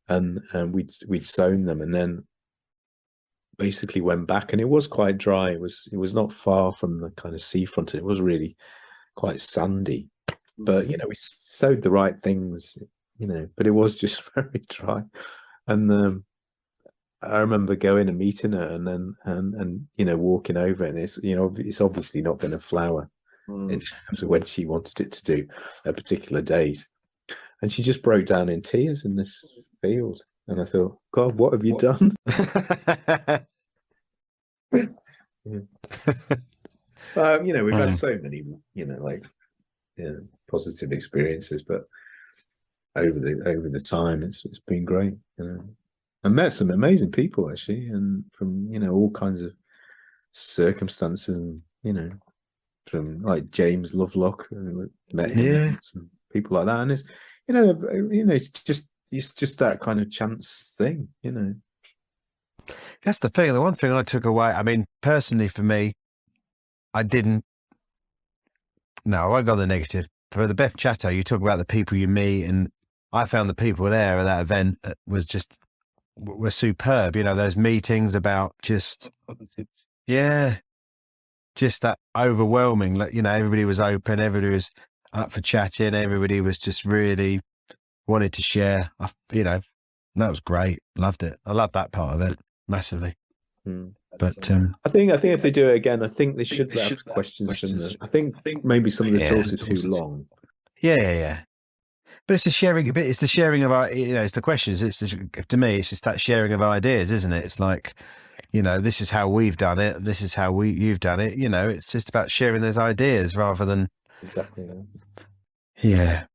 and we'd sown them, and then basically went back, and it was quite dry. It was not far from the kind of seafront. It was really quite sandy, but, you know, we sowed the right things, you know, but it was just very dry. And I remember going and meeting her, and then and you know, walking over, and it's, you know, it's obviously not going to flower in terms of when she wanted it to do a particular date, and she just broke down in tears in this field, and I thought, God, what have you done? Yeah. You know, we've had so many, you know, like, you know, positive experiences, but over the time, it's been great. You know, I met some amazing people, actually, and from, you know, all kinds of circumstances, and, you know, from like James Lovelock, met him, and people like that, and it's, you know, it's just that kind of chance thing, you know. That's the thing. The one thing I took away, I mean, personally for me, I won't go the negative. For the Beth Chatto, you talk about the people you meet, and I found the people there at that event were superb. You know, those meetings about just that overwhelming, you know, everybody was open, everybody was up for chatting, everybody was just really wanted to share. You know, that was great. Loved it. I loved that part of it massively. But I think if they do it again, I think they should have questions from the. I think maybe some of the talks are too long. Yeah. But it's the sharing. It's the sharing of our. You know, it's the questions. To me, it's just that sharing of ideas, isn't it? It's like, you know, this is how we've done it. This is how you've done it. You know, it's just about sharing those ideas rather than. Exactly. Yeah.